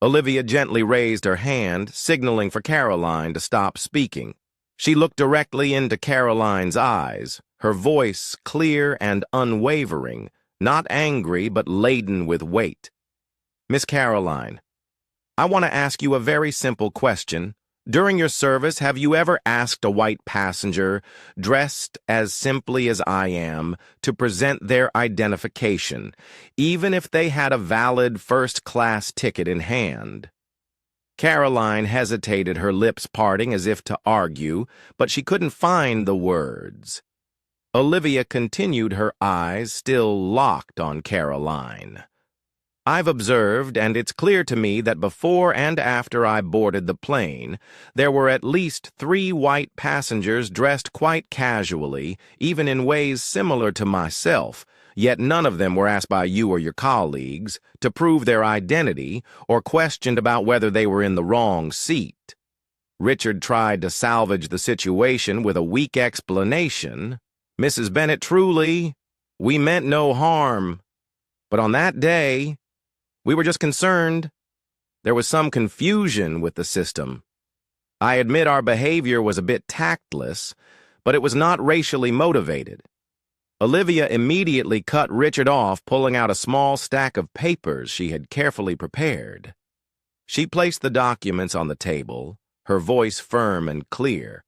Olivia gently raised her hand, signaling for Caroline to stop speaking. She looked directly into Caroline's eyes, her voice clear and unwavering, not angry but laden with weight. Miss Caroline, I want to ask you a very simple question. During your service, have you ever asked a white passenger, dressed as simply as I am, to present their identification, even if they had a valid first-class ticket in hand? Caroline hesitated, her lips parting as if to argue, but she couldn't find the words. Olivia continued, her eyes still locked on Caroline. I've observed, and it's clear to me that before and after I boarded the plane, there were at least 3 white passengers dressed quite casually, even in ways similar to myself, yet none of them were asked by you or your colleagues to prove their identity or questioned about whether they were in the wrong seat. Richard tried to salvage the situation with a weak explanation. Mrs. Bennett, truly, we meant no harm. But on that day, we were just concerned. There was some confusion with the system. I admit our behavior was a bit tactless, but it was not racially motivated. Olivia immediately cut Richard off, pulling out a small stack of papers she had carefully prepared. She placed the documents on the table, her voice firm and clear.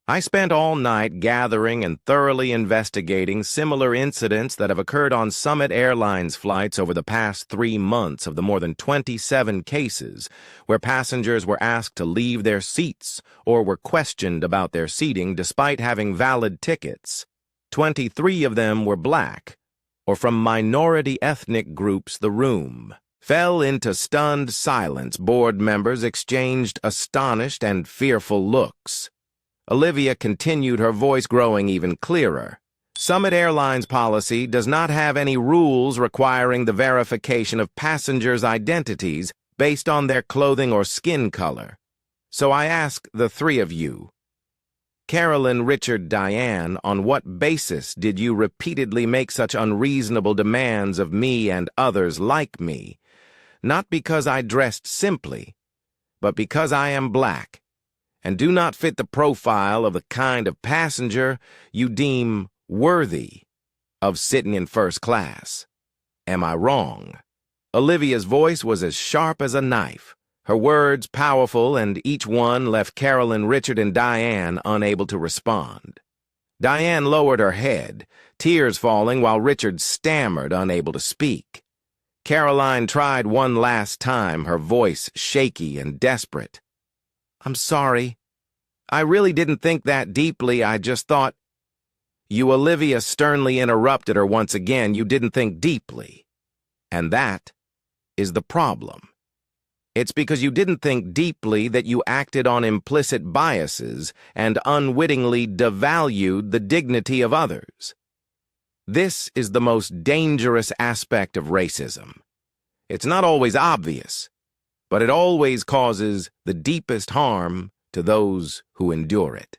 I spent all night gathering and thoroughly investigating similar incidents that have occurred on Summit Airlines flights over the past 3 months of the more than 27 cases where passengers were asked to leave their seats or were questioned about their seating despite having valid tickets. 23 of them were black or from minority ethnic groups. The room fell into stunned silence. Board members exchanged astonished and fearful looks. Olivia continued, her voice growing even clearer. Summit Airlines policy does not have any rules requiring the verification of passengers' identities based on their clothing or skin color. So I ask the three of you, Carolyn, Richard, Diane, on what basis did you repeatedly make such unreasonable demands of me and others like me? Not because I dressed simply, but because I am black, and do not fit the profile of the kind of passenger you deem worthy of sitting in first class. Am I wrong? Olivia's voice was as sharp as a knife, her words powerful, and each one left Carolyn, Richard, and Diane unable to respond. Diane lowered her head, tears falling, while Richard stammered, unable to speak. Caroline tried one last time, her voice shaky and desperate. I'm sorry. I really didn't think that deeply. I just thought... You, Olivia, sternly interrupted her once again. You didn't think deeply. And that is the problem. It's because you didn't think deeply that you acted on implicit biases and unwittingly devalued the dignity of others. This is the most dangerous aspect of racism. It's not always obvious, but it always causes the deepest harm to those who endure it.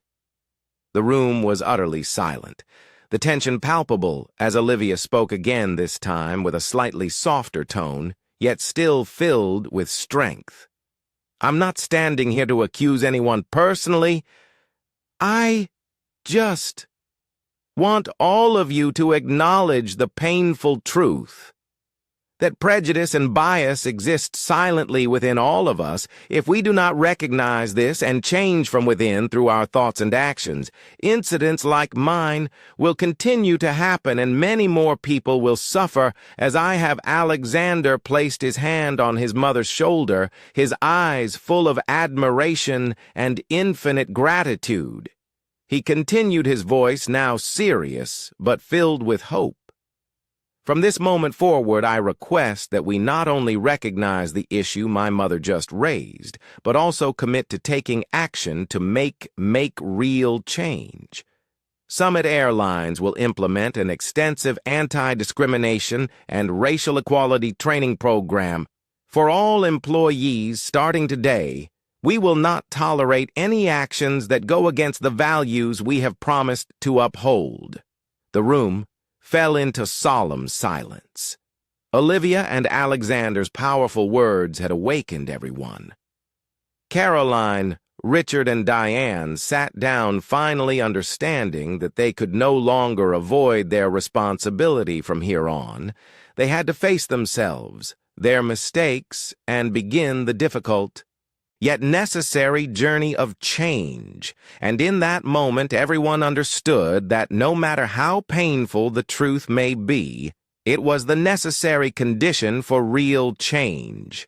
The room was utterly silent, the tension palpable as Olivia spoke again, this time with a slightly softer tone, yet still filled with strength. I'm not standing here to accuse anyone personally. I just want all of you to acknowledge the painful truth that prejudice and bias exist silently within all of us. If we do not recognize this and change from within through our thoughts and actions, incidents like mine will continue to happen, and many more people will suffer, as I have. Alexander placed his hand on his mother's shoulder, his eyes full of admiration and infinite gratitude. He continued, his voice now serious but filled with hope. From this moment forward, I request that we not only recognize the issue my mother just raised, but also commit to taking action to make real change. Summit Airlines will implement an extensive anti-discrimination and racial equality training program for all employees starting today. We will not tolerate any actions that go against the values we have promised to uphold. The room fell into solemn silence. Olivia and Alexander's powerful words had awakened everyone. Caroline, Richard, and Diane sat down, finally understanding that they could no longer avoid their responsibility from here on. They had to face themselves, their mistakes, and begin the difficult yet necessary journey of change, and in that moment everyone understood that no matter how painful the truth may be, it was the necessary condition for real change.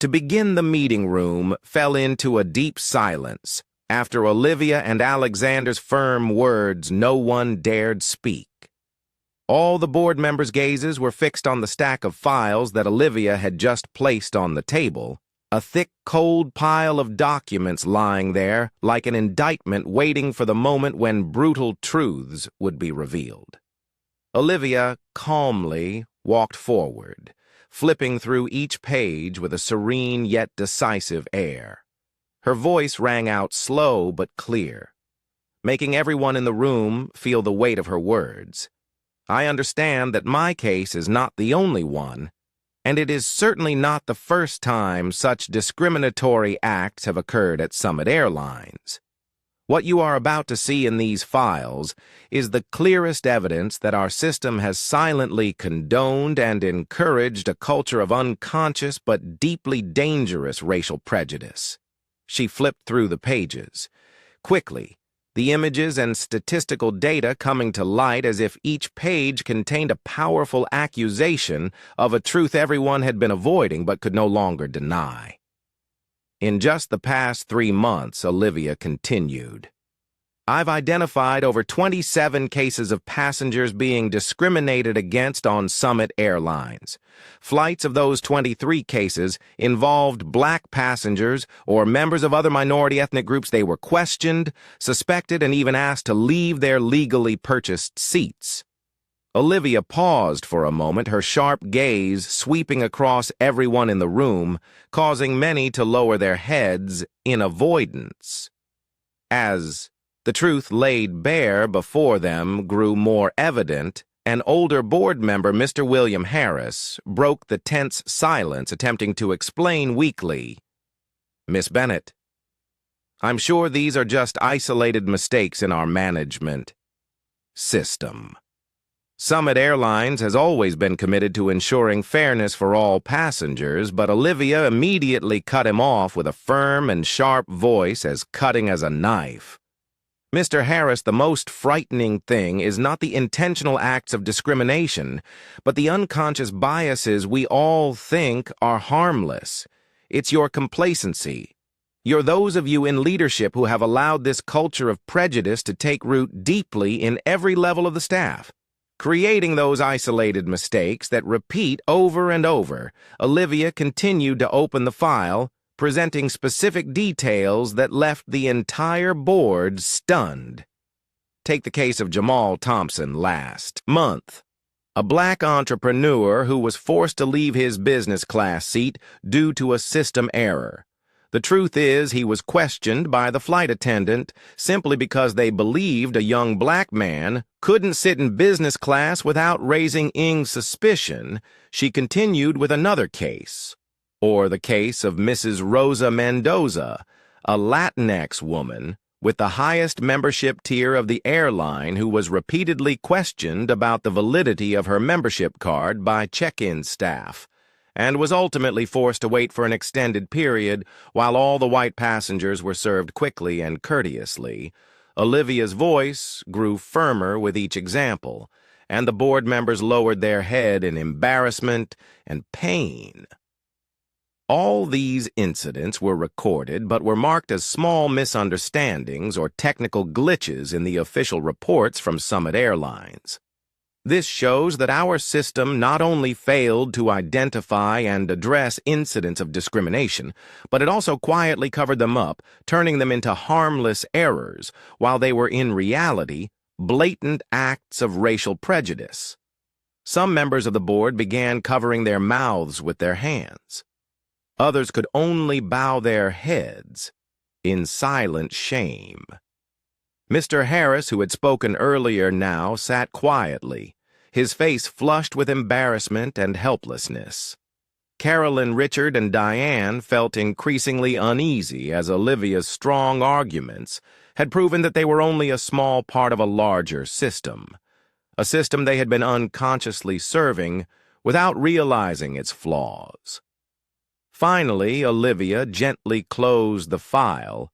To begin, the meeting room fell into a deep silence. After Olivia and Alexander's firm words, no one dared speak. All the board members' gazes were fixed on the stack of files that Olivia had just placed on the table, a thick, cold pile of documents lying there like an indictment waiting for the moment when brutal truths would be revealed. Olivia calmly walked forward, flipping through each page with a serene yet decisive air. Her voice rang out slow but clear, making everyone in the room feel the weight of her words. I understand that my case is not the only one, and it is certainly not the first time such discriminatory acts have occurred at Summit Airlines. What you are about to see in these files is the clearest evidence that our system has silently condoned and encouraged a culture of unconscious but deeply dangerous racial prejudice. She flipped through the pages. Quickly, the images and statistical data coming to light as if each page contained a powerful accusation of a truth everyone had been avoiding but could no longer deny. In just the past 3 months, Olivia continued, I've identified over 27 cases of passengers being discriminated against on Summit Airlines. Flights of those 23 cases involved black passengers or members of other minority ethnic groups. They were questioned, suspected, and even asked to leave their legally purchased seats. Olivia paused for a moment, her sharp gaze sweeping across everyone in the room, causing many to lower their heads in avoidance. As the truth laid bare before them grew more evident, an older board member, Mr. William Harris, broke the tense silence, attempting to explain weakly. "Miss Bennett, I'm sure these are just isolated mistakes in our management system. Summit Airlines has always been committed to ensuring fairness for all passengers, but Olivia immediately cut him off with a firm and sharp voice as cutting as a knife. Mr. Harris, the most frightening thing is not the intentional acts of discrimination, but the unconscious biases we all think are harmless. It's your complacency. You're those of you in leadership who have allowed this culture of prejudice to take root deeply in every level of the staff, creating those isolated mistakes that repeat over and over." Olivia continued to open the file, presenting specific details that left the entire board stunned. Take the case of Jamal Thompson last month, a black entrepreneur who was forced to leave his business class seat due to a system error. The truth is, he was questioned by the flight attendant simply because they believed a young black man couldn't sit in business class without raising suspicion. She continued with another case. Or the case of Mrs. Rosa Mendoza, a Latinx woman with the highest membership tier of the airline who was repeatedly questioned about the validity of her membership card by check-in staff, and was ultimately forced to wait for an extended period while all the white passengers were served quickly and courteously. Olivia's voice grew firmer with each example, and the board members lowered their head in embarrassment and pain. All these incidents were recorded but were marked as small misunderstandings or technical glitches in the official reports from Summit Airlines. This shows that our system not only failed to identify and address incidents of discrimination, but it also quietly covered them up, turning them into harmless errors, while they were in reality blatant acts of racial prejudice. Some members of the board began covering their mouths with their hands. Others could only bow their heads in silent shame. Mr. Harris, who had spoken earlier, now sat quietly, his face flushed with embarrassment and helplessness. Carolyn, Richard, and Diane felt increasingly uneasy as Olivia's strong arguments had proven that they were only a small part of a larger system, a system they had been unconsciously serving without realizing its flaws. Finally, Olivia gently closed the file,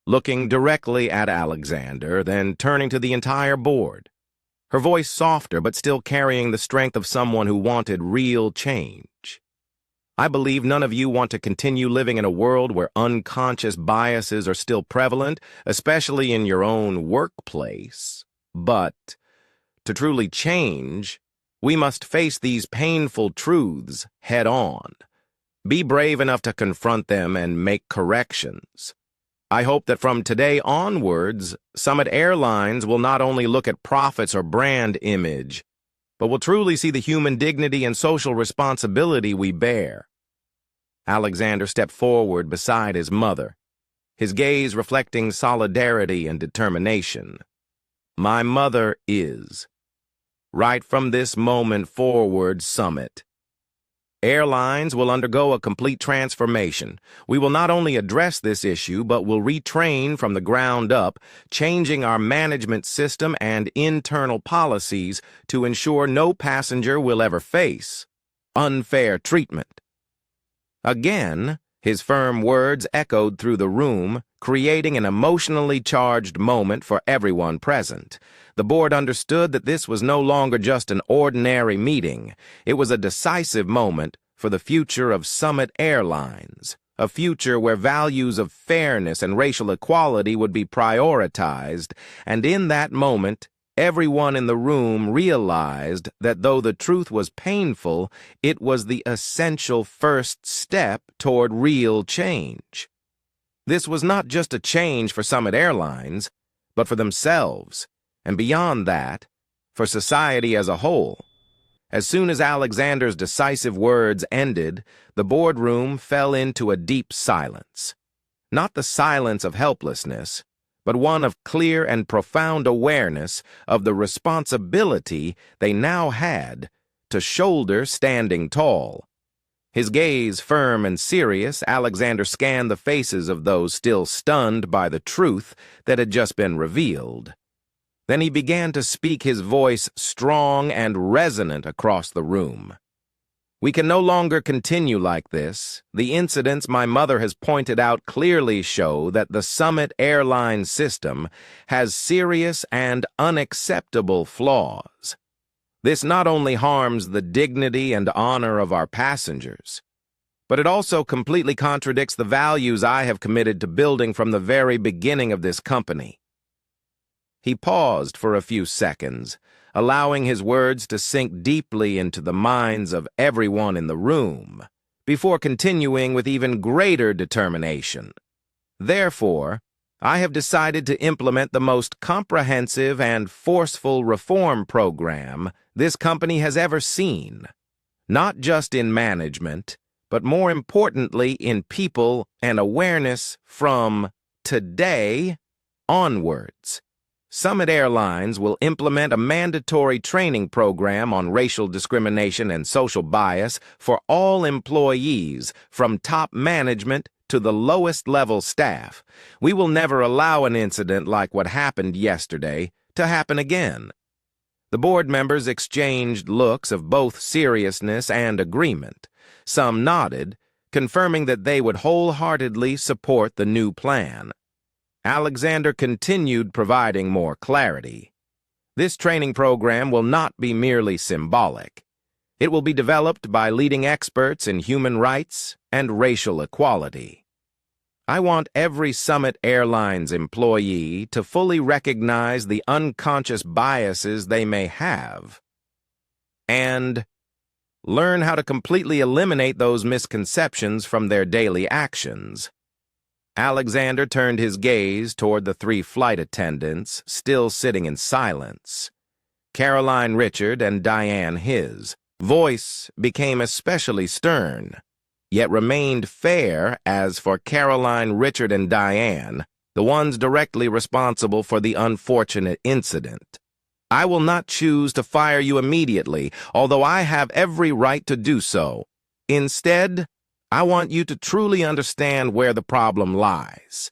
looking directly at Alexander, then turning to the entire board, her voice softer but still carrying the strength of someone who wanted real change. "I believe none of you want to continue living in a world where unconscious biases are still prevalent, especially in your own workplace. But to truly change, we must face these painful truths head on. Be brave enough to confront them and make corrections. I hope that from today onwards, Summit Airlines will not only look at profits or brand image, but will truly see the human dignity and social responsibility we bear." Alexander stepped forward beside his mother, his gaze reflecting solidarity and determination. "My mother is. Right from this moment forward, Summit Airlines will undergo a complete transformation. We will not only address this issue, but will retrain from the ground up, changing our management system and internal policies to ensure no passenger will ever face unfair treatment." Again, his firm words echoed through the room, creating an emotionally charged moment for everyone present. The board understood that this was no longer just an ordinary meeting. It was a decisive moment for the future of Summit Airlines. a future where values of fairness and racial equality would be prioritized, and in that moment, everyone in the room realized that though the truth was painful, it was the essential first step toward real change. This was not just a change for Summit Airlines, but for themselves, and beyond that, for society as a whole. As soon as Alexander's decisive words ended, the boardroom fell into a deep silence. Not the silence of helplessness, but one of clear and profound awareness of the responsibility they now had to shoulder standing tall. His gaze firm and serious, Alexander scanned the faces of those still stunned by the truth that had just been revealed. Then he began to speak, his voice strong and resonant across the room. We can no longer continue like this. The incidents my mother has pointed out clearly show that the Summit Airlines system has serious and unacceptable flaws. This not only harms the dignity and honor of our passengers, but it also completely contradicts the values I have committed to building from the very beginning of this company. He paused for a few seconds, allowing his words to sink deeply into the minds of everyone in the room, before continuing with even greater determination. Therefore, I have decided to implement the most comprehensive and forceful reform program this company has ever seen, not just in management, but more importantly in people and awareness from today onwards. Summit Airlines will implement a mandatory training program on racial discrimination and social bias for all employees, from top management to the lowest level staff. We will never allow an incident like what happened yesterday to happen again. The board members exchanged looks of both seriousness and agreement. Some nodded, confirming that they would wholeheartedly support the new plan. Alexander continued providing more clarity. This training program will not be merely symbolic. It will be developed by leading experts in human rights and racial equality. I want every Summit Airlines employee to fully recognize the unconscious biases they may have and learn how to completely eliminate those misconceptions from their daily actions. Alexander turned his gaze toward the 3 flight attendants, still sitting in silence. Caroline Richard and Diane, his voice became especially stern, yet remained fair as for Caroline, Richard, and Diane, the ones directly responsible for the unfortunate incident. I will not choose to fire you immediately, although I have every right to do so. Instead, I want you to truly understand where the problem lies.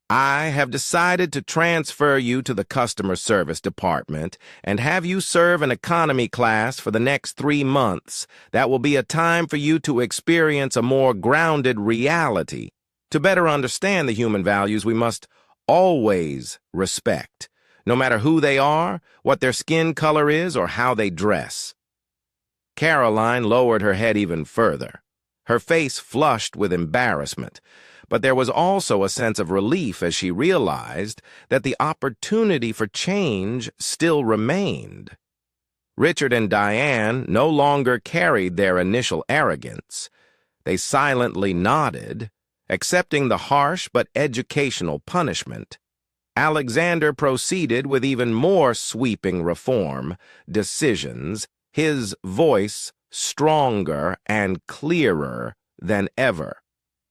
I have decided to transfer you to the customer service department and have you serve an economy class for the next 3 months. That will be a time for you to experience a more grounded reality. To better understand the human values we must always respect, no matter who they are, what their skin color is, or how they dress. Caroline lowered her head even further. Her face flushed with embarrassment, but there was also a sense of relief as she realized that the opportunity for change still remained. Richard and Diane no longer carried their initial arrogance. They silently nodded, accepting the harsh but educational punishment. Alexander proceeded with even more sweeping reform decisions, his voice stronger and clearer than ever.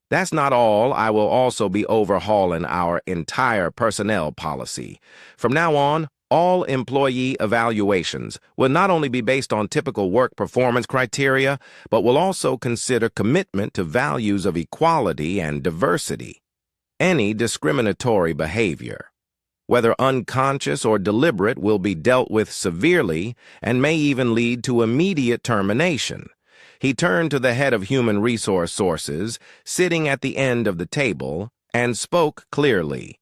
That's not all. I will also be overhauling our entire personnel policy. From now on, all employee evaluations will not only be based on typical work performance criteria, but will also consider commitment to values of equality and diversity. Any discriminatory behavior, whether unconscious or deliberate, will be dealt with severely and may even lead to immediate termination. He turned to the head of human resource sources, sitting at the end of the table, and spoke clearly.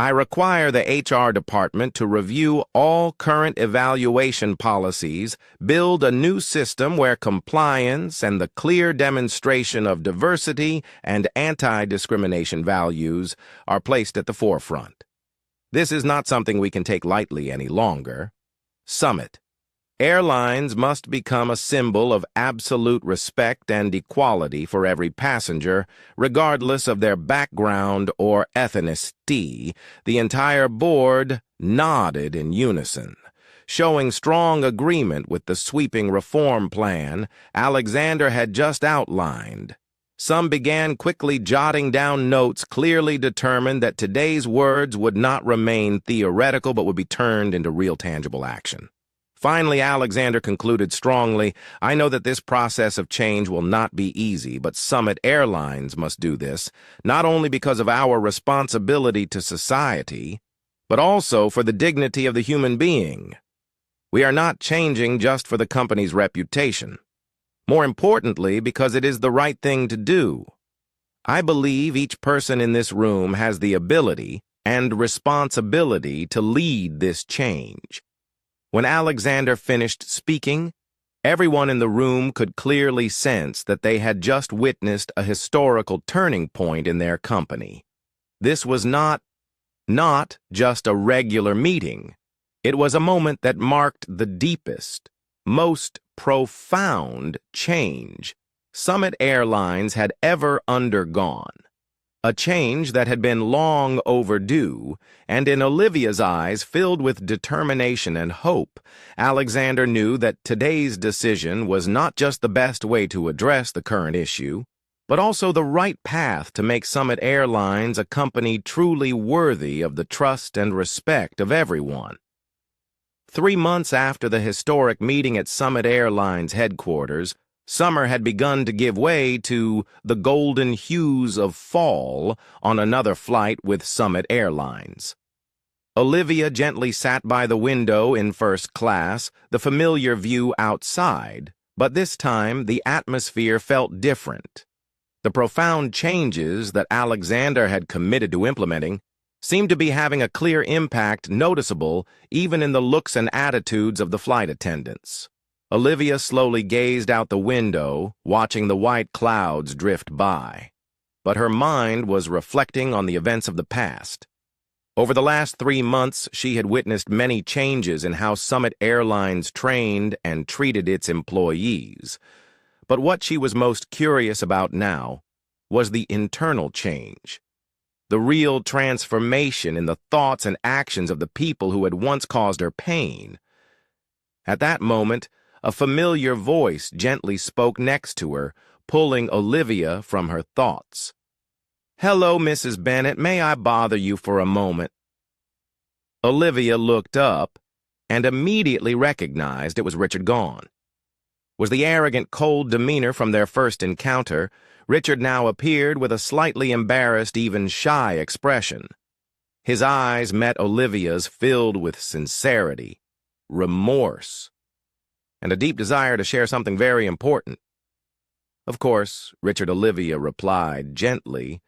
I require the HR department to review all current evaluation policies, build a new system where compliance and the clear demonstration of diversity and anti-discrimination values are placed at the forefront. This is not something we can take lightly any longer. Summit. Airlines must become a symbol of absolute respect and equality for every passenger, regardless of their background or ethnicity. The entire board nodded in unison. Showing strong agreement with the sweeping reform plan Alexander had just outlined. Some began quickly jotting down notes clearly determined that today's words would not remain theoretical but would be turned into real tangible action. Finally, Alexander concluded strongly, I know that this process of change will not be easy, but Summit Airlines must do this, not only because of our responsibility to society, but also for the dignity of the human being. We are not changing just for the company's reputation. More importantly, because it is the right thing to do. I believe each person in this room has the ability and responsibility to lead this change. When Alexander finished speaking, everyone in the room could clearly sense that they had just witnessed a historical turning point in their company. This was not just a regular meeting. It was a moment that marked the deepest, most profound change Summit Airlines had ever undergone. A change that had been long overdue, and in Olivia's eyes filled with determination and hope, Alexander knew that today's decision was not just the best way to address the current issue, but also the right path to make Summit Airlines a company truly worthy of the trust and respect of everyone. 3 months after the historic meeting at Summit Airlines headquarters, summer had begun to give way to the golden hues of fall on another flight with Summit Airlines. Olivia gently sat by the window in first class, the familiar view outside, but this time the atmosphere felt different. The profound changes that Alexander had committed to implementing seemed to be having a clear impact noticeable even in the looks and attitudes of the flight attendants. Olivia slowly gazed out the window, watching the white clouds drift by. But her mind was reflecting on the events of the past. Over the last 3 months, she had witnessed many changes in how Summit Airlines trained and treated its employees. But what she was most curious about now was the internal change. The real transformation in the thoughts and actions of the people who had once caused her pain. At that moment, a familiar voice gently spoke next to her, pulling Olivia from her thoughts. "Hello, Mrs. Bennett. May I bother you for a moment?" Olivia looked up and immediately recognized it was Richard Gone. Was the arrogant, cold demeanor from their first encounter, Richard now appeared with a slightly embarrassed, even shy expression. His eyes met Olivia's filled with sincerity, remorse, and a deep desire to share something very important. Of course, Olivia replied gently,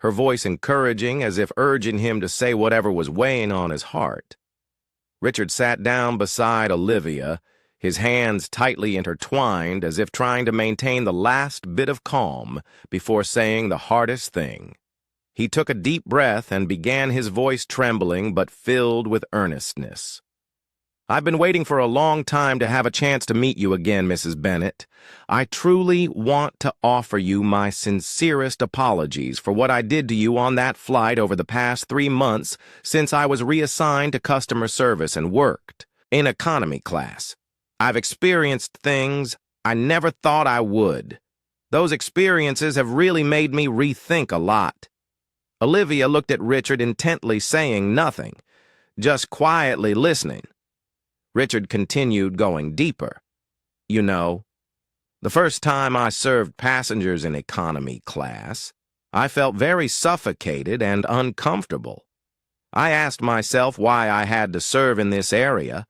her voice encouraging as if urging him to say whatever was weighing on his heart. Richard sat down beside Olivia, his hands tightly intertwined as if trying to maintain the last bit of calm before saying the hardest thing. He took a deep breath and began, his voice trembling but filled with earnestness. "I've been waiting for a long time to have a chance to meet you again, Mrs. Bennett. I truly want to offer you my sincerest apologies for what I did to you on that flight over the past 3 months since I was reassigned to customer service and worked in economy class. I've experienced things I never thought I would. Those experiences have really made me rethink a lot." Olivia looked at Richard intently, saying nothing, just quietly listening. Richard continued, going deeper. "You know, the first time I served passengers in economy class, I felt very suffocated and uncomfortable. I asked myself why I had to serve in this area,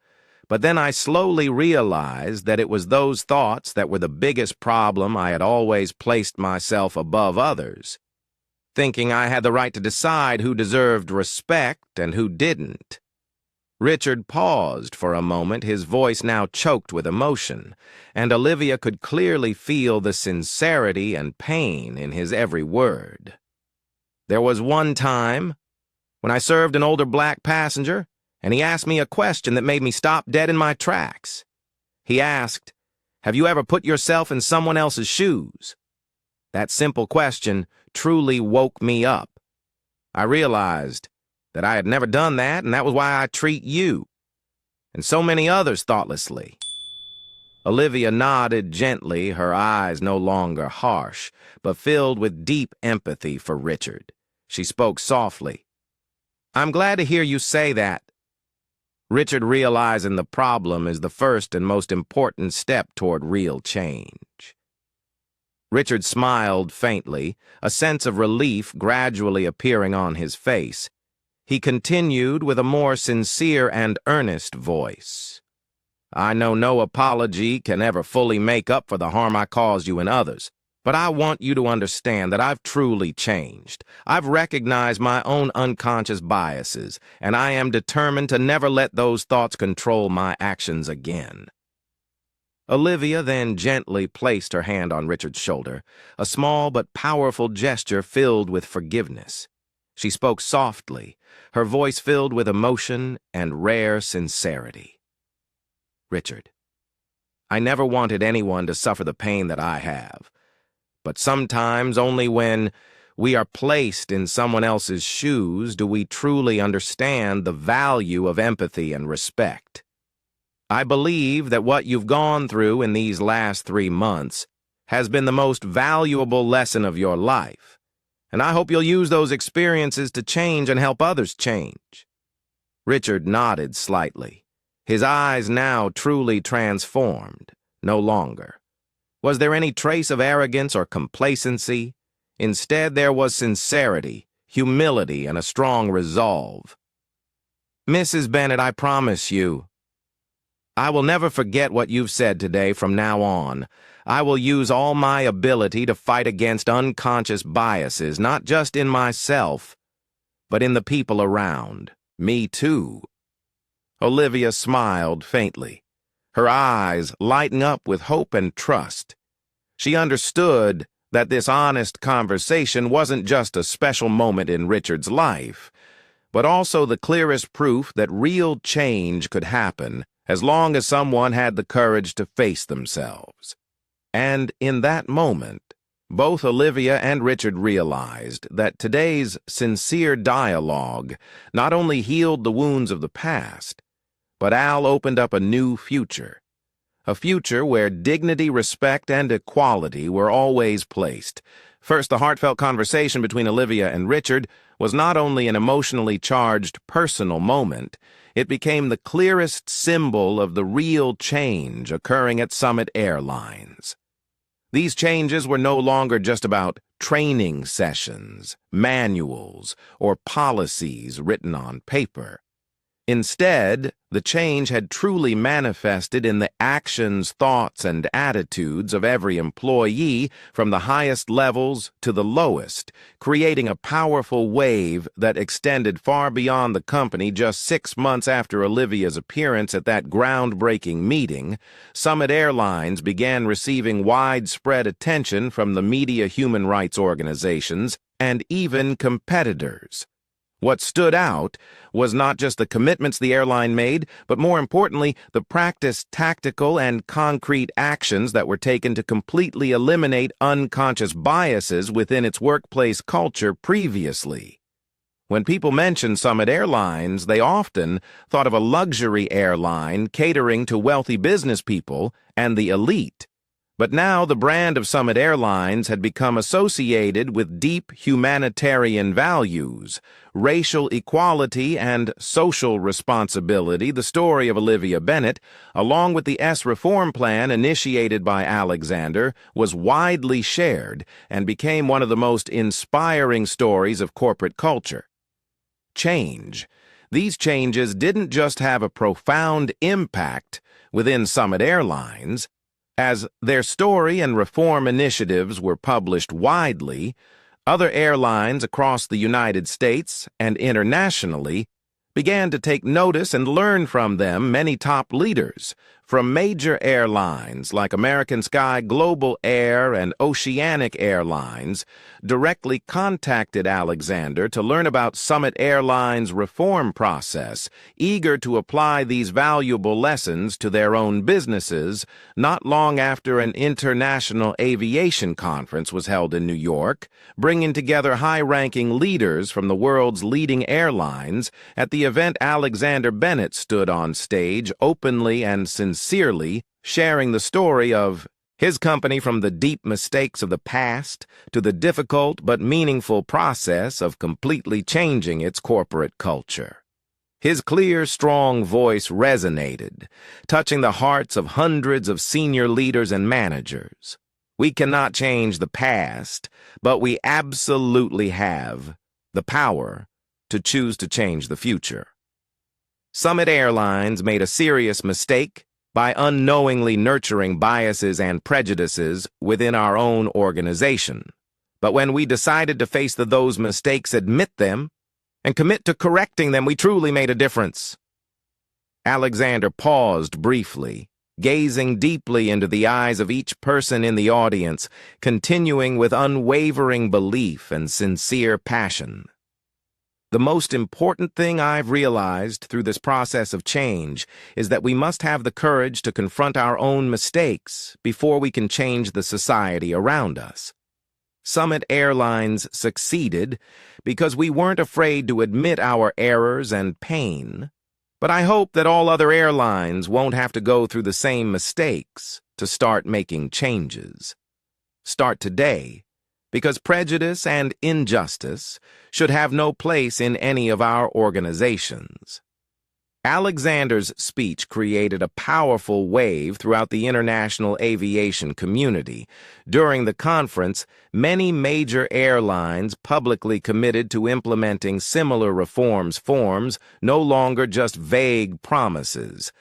but then I slowly realized that it was those thoughts that were the biggest problem. I had always placed myself above others. thinking I had the right to decide who deserved respect and who didn't. Richard paused for a moment, his voice now choked with emotion, and Olivia could clearly feel the sincerity and pain in his every word. There was one time when I served an older black passenger, and he asked me a question that made me stop dead in my tracks. He asked, "Have you ever put yourself in someone else's shoes?" That simple question truly woke me up. I realized that I had never done that, and that was why I treat you, and so many others, thoughtlessly. Olivia nodded gently, her eyes no longer harsh, but filled with deep empathy for Richard. She spoke softly. "I'm glad to hear you say that." Richard realizing the problem is the first and most important step toward real change. Richard smiled faintly, a sense of relief gradually appearing on his face. He continued with a more sincere and earnest voice. "I know no apology can ever fully make up for the harm I caused you and others, but I want you to understand that I've truly changed. I've recognized my own unconscious biases, and I am determined to never let those thoughts control my actions again." Olivia then gently placed her hand on Richard's shoulder, a small but powerful gesture filled with forgiveness. She spoke softly, her voice filled with emotion and rare sincerity. "Richard, I never wanted anyone to suffer the pain that I have, but sometimes only when we are placed in someone else's shoes do we truly understand the value of empathy and respect. I believe that what you've gone through in these last 3 months has been the most valuable lesson of your life, and I hope you'll use those experiences to change and help others change." Richard nodded slightly, his eyes now truly transformed, no longer. Was there any trace of arrogance or complacency? Instead, there was sincerity, humility, and a strong resolve. "Mrs. Bennett, I promise you, I will never forget what you've said today from now on. I will use all my ability to fight against unconscious biases, not just in myself, but in the people around. Me too." Olivia smiled faintly, her eyes lighting up with hope and trust. She understood that this honest conversation wasn't just a special moment in Richard's life, but also the clearest proof that real change could happen as long as someone had the courage to face themselves. And in that moment, both Olivia and Richard realized that today's sincere dialogue not only healed the wounds of the past, but opened up a new future. A future where dignity, respect, and equality were always placed. First, the heartfelt conversation between Olivia and Richard was not only an emotionally charged personal moment, it became the clearest symbol of the real change occurring at Summit Airlines. These changes were no longer just about training sessions, manuals, or policies written on paper. Instead, the change had truly manifested in the actions, thoughts, and attitudes of every employee from the highest levels to the lowest, creating a powerful wave that extended far beyond the company. Just 6 months after Olivia's appearance at that groundbreaking meeting, Summit Airlines began receiving widespread attention from the media, human rights organizations, and even competitors. What stood out was not just the commitments the airline made, but more importantly, the practiced tactical and concrete actions that were taken to completely eliminate unconscious biases within its workplace culture previously. When people mentioned Summit Airlines, they often thought of a luxury airline catering to wealthy business people and the elite. But now the brand of Summit Airlines had become associated with deep humanitarian values, racial equality, and social responsibility. The story of Olivia Bennett, along with the reform plan initiated by Alexander, was widely shared and became one of the most inspiring stories of corporate culture. Change. These changes didn't just have a profound impact within Summit Airlines. As their story and reform initiatives were published widely, Other airlines across the United States and internationally began to take notice and learn from them. Many top leaders from major airlines like American Sky, Global Air, and Oceanic Airlines directly contacted Alexander to learn about Summit Airlines' reform process, eager to apply these valuable lessons to their own businesses. Not long after an international aviation conference was held in New York, bringing together high-ranking leaders from the world's leading airlines. At the event, Alexander Bennett stood on stage openly and sincerely sharing the story of his company, from the deep mistakes of the past to the difficult but meaningful process of completely changing its corporate culture. His clear, strong voice resonated, touching the hearts of hundreds of senior leaders and managers. We cannot change the past, but we absolutely have the power to choose to change the future. Summit Airlines made a serious mistake by unknowingly nurturing biases and prejudices within our own organization. But when we decided to face those mistakes, admit them, and commit to correcting them, we truly made a difference. Alexander paused briefly, gazing deeply into the eyes of each person in the audience, continuing with unwavering belief and sincere passion. The most important thing I've realized through this process of change is that we must have the courage to confront our own mistakes before we can change the society around us. Summit Airlines succeeded because we weren't afraid to admit our errors and pain, but I hope that all other airlines won't have to go through the same mistakes to start making changes. Start today, because prejudice and injustice should have no place in any of our organizations. Alexander's speech created a powerful wave throughout the international aviation community. During the conference, many major airlines publicly committed to implementing similar reforms, no longer just vague promises.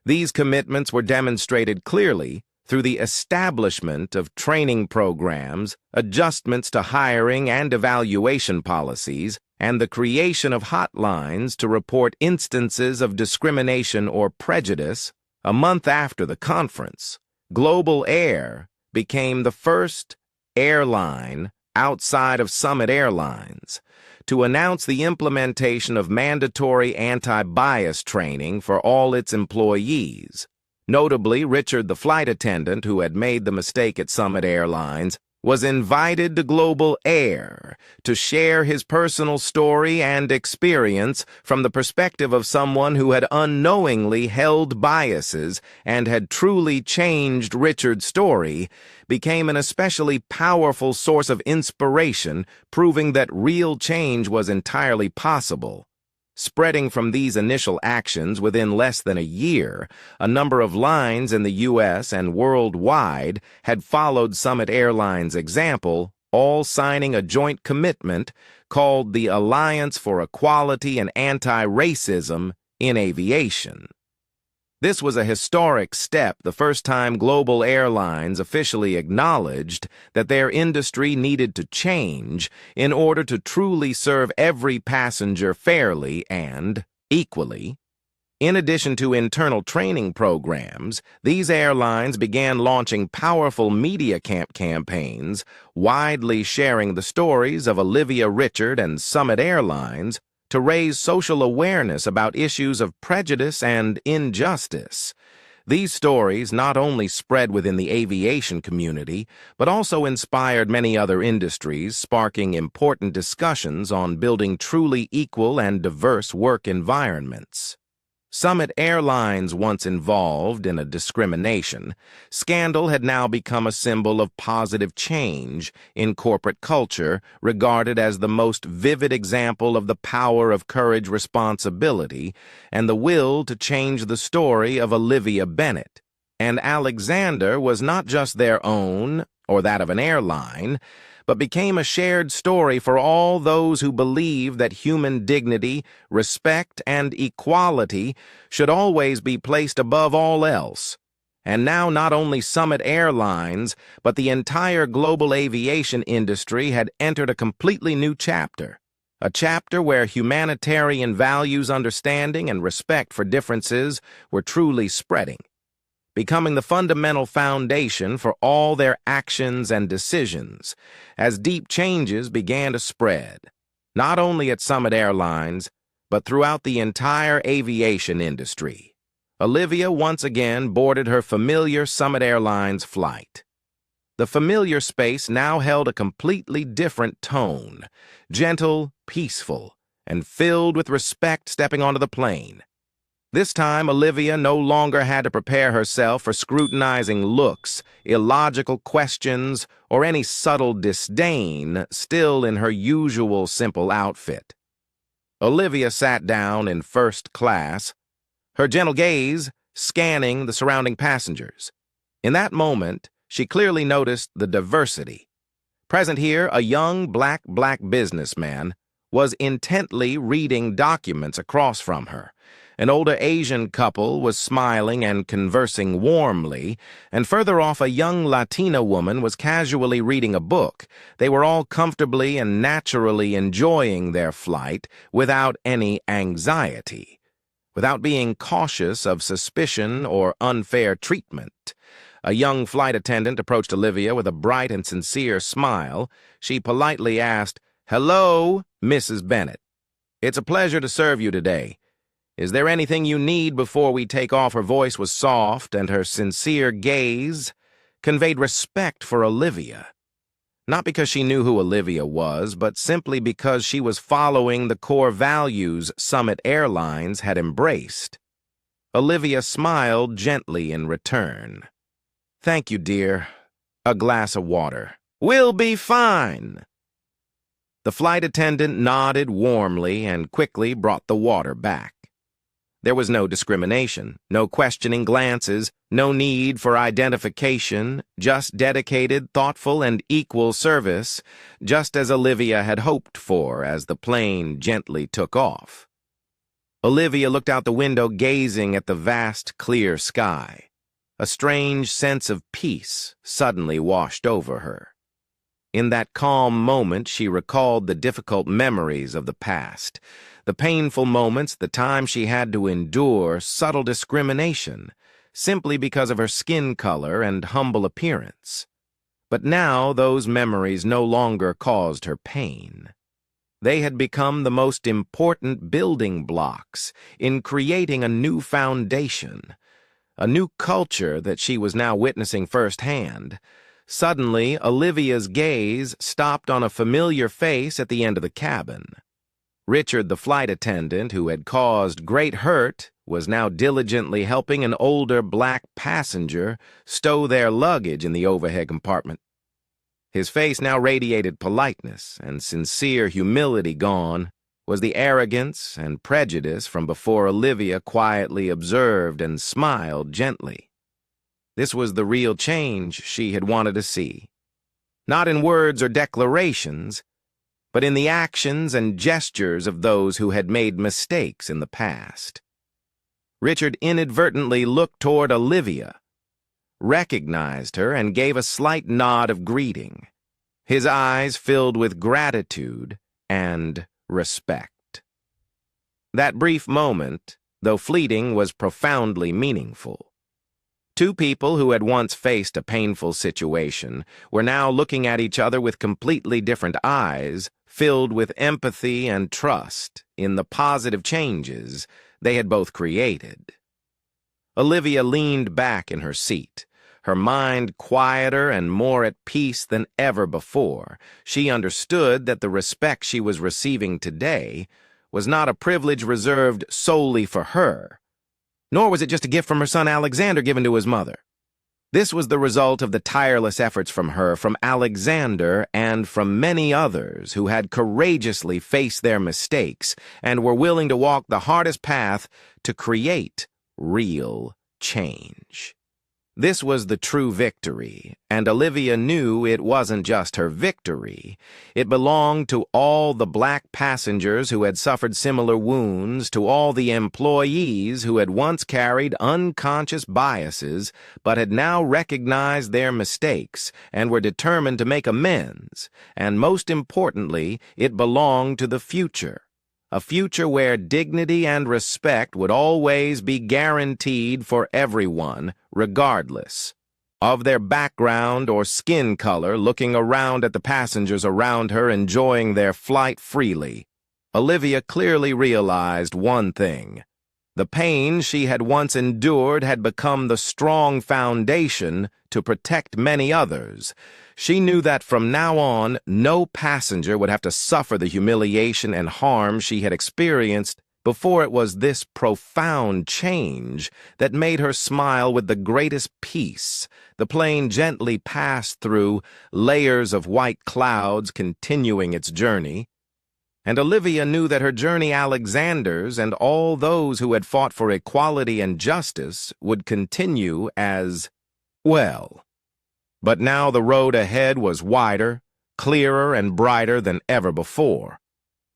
These commitments were demonstrated clearly through the establishment of training programs, adjustments to hiring and evaluation policies, and the creation of hotlines to report instances of discrimination or prejudice. A month after the conference, Global Air became the first airline outside of Summit Airlines to announce the implementation of mandatory anti-bias training for all its employees. Notably, Richard, the flight attendant who had made the mistake at Summit Airlines, was invited to Global Air to share his personal story and experience from the perspective of someone who had unknowingly held biases and had truly changed. Richard's story became an especially powerful source of inspiration, proving that real change was entirely possible. Spreading from these initial actions, within less than a year, a number of lines in the U.S. and worldwide had followed Summit Airlines' example, all signing a joint commitment called the Alliance for Equality and Anti-Racism in Aviation. This was a historic step, the first time Global Airlines officially acknowledged that their industry needed to change in order to truly serve every passenger fairly and equally. In addition to internal training programs, these airlines began launching powerful media campaigns, widely sharing the stories of Olivia, Richard, and Summit Airlines, to raise social awareness about issues of prejudice and injustice. These stories not only spread within the aviation community, but also inspired many other industries, sparking important discussions on building truly equal and diverse work environments. Summit Airlines, once involved in a discrimination scandal, had now become a symbol of positive change in corporate culture, regarded as the most vivid example of the power of courage, responsibility, and the will to change the story of Olivia Bennett. And Alexander was not just their own or that of an airline, but became a shared story for all those who believe that human dignity, respect, and equality should always be placed above all else. And now not only Summit Airlines, but the entire global aviation industry had entered a completely new chapter. A chapter where humanitarian values, understanding, and respect for differences were truly spreading, becoming the fundamental foundation for all their actions and decisions, as deep changes began to spread, not only at Summit Airlines, but throughout the entire aviation industry. Olivia once again boarded her familiar Summit Airlines flight. The familiar space now held a completely different tone, gentle, peaceful, and filled with respect stepping onto the plane. This time, Olivia no longer had to prepare herself for scrutinizing looks, illogical questions, or any subtle disdain still in her usual simple outfit. Olivia sat down in first class, her gentle gaze scanning the surrounding passengers. In that moment, she clearly noticed the diversity. Present here, a young black businessman was intently reading documents across from her. An older Asian couple was smiling and conversing warmly, and further off a young Latina woman was casually reading a book. They were all comfortably and naturally enjoying their flight without any anxiety, without being cautious of suspicion or unfair treatment. A young flight attendant approached Olivia with a bright and sincere smile. She politely asked, "Hello, Mrs. Bennett. It's a pleasure to serve you today. Is there anything you need before we take off?" Her voice was soft, and her sincere gaze conveyed respect for Olivia. Not because she knew who Olivia was, but simply because she was following the core values Summit Airlines had embraced. Olivia smiled gently in return. "Thank you, dear. A glass of water." "We'll be fine." The flight attendant nodded warmly and quickly brought the water back. There was no discrimination, no questioning glances, no need for identification, just dedicated, thoughtful, and equal service, just as Olivia had hoped for as the plane gently took off. Olivia looked out the window, gazing at the vast, clear sky. A strange sense of peace suddenly washed over her. In that calm moment, she recalled the difficult memories of the past, the painful moments, the time she had to endure subtle discrimination, simply because of her skin color and humble appearance. But now those memories no longer caused her pain. They had become the most important building blocks in creating a new foundation, a new culture that she was now witnessing firsthand. Suddenly, Olivia's gaze stopped on a familiar face at the end of the cabin. Richard, the flight attendant who had caused great hurt, was now diligently helping an older black passenger stow their luggage in the overhead compartment. His face now radiated politeness, and sincere humility gone was the arrogance and prejudice from before. Olivia quietly observed and smiled gently. This was the real change she had wanted to see. Not in words or declarations, but in the actions and gestures of those who had made mistakes in the past. Richard inadvertently looked toward Olivia, recognized her, and gave a slight nod of greeting, his eyes filled with gratitude and respect. That brief moment, though fleeting, was profoundly meaningful. Two people who had once faced a painful situation were now looking at each other with completely different eyes, filled with empathy and trust in the positive changes they had both created. Olivia leaned back in her seat, her mind quieter and more at peace than ever before. She understood that the respect she was receiving today was not a privilege reserved solely for her, nor was it just a gift from her son Alexander given to his mother. This was the result of the tireless efforts from her, from Alexander, and from many others who had courageously faced their mistakes and were willing to walk the hardest path to create real change. This was the true victory, and Olivia knew it wasn't just her victory. It belonged to all the black passengers who had suffered similar wounds, to all the employees who had once carried unconscious biases but had now recognized their mistakes and were determined to make amends. And most importantly, it belonged to the future. A future where dignity and respect would always be guaranteed for everyone, regardless of their background or skin color. Looking around at the passengers around her enjoying their flight freely, Olivia clearly realized one thing. The pain she had once endured had become the strong foundation to protect many others. She knew that from now on, no passenger would have to suffer the humiliation and harm she had experienced before. It was this profound change that made her smile with the greatest peace. The plane gently passed through layers of white clouds, continuing its journey. And Olivia knew that her journey, Alexander's, and all those who had fought for equality and justice would continue as well. But now the road ahead was wider, clearer, and brighter than ever before.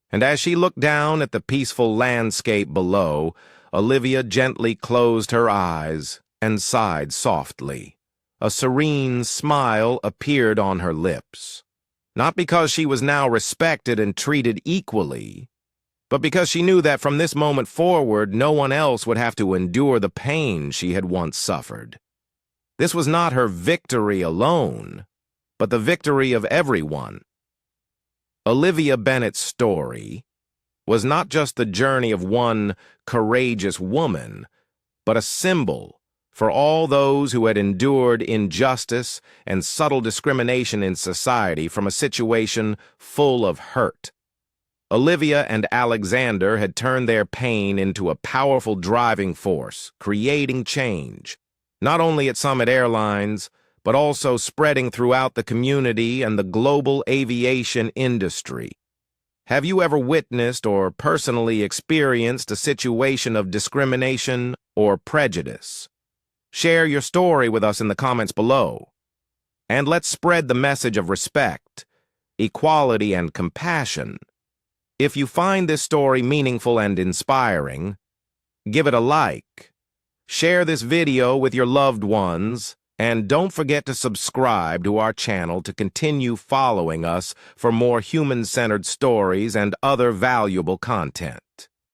And as she looked down at the peaceful landscape below, Olivia gently closed her eyes and sighed softly. A serene smile appeared on her lips. Not because she was now respected and treated equally, but because she knew that from this moment forward, no one else would have to endure the pain she had once suffered. This was not her victory alone, but the victory of everyone. Olivia Bennett's story was not just the journey of one courageous woman, but a symbol for all those who had endured injustice and subtle discrimination in society from a situation full of hurt. Olivia and Alexander had turned their pain into a powerful driving force, creating change, not only at Summit Airlines, but also spreading throughout the community and the global aviation industry. Have you ever witnessed or personally experienced a situation of discrimination or prejudice? Share your story with us in the comments below. And let's spread the message of respect, equality, and compassion. If you find this story meaningful and inspiring, give it a like. Share this video with your loved ones, and don't forget to subscribe to our channel to continue following us for more human-centered stories and other valuable content.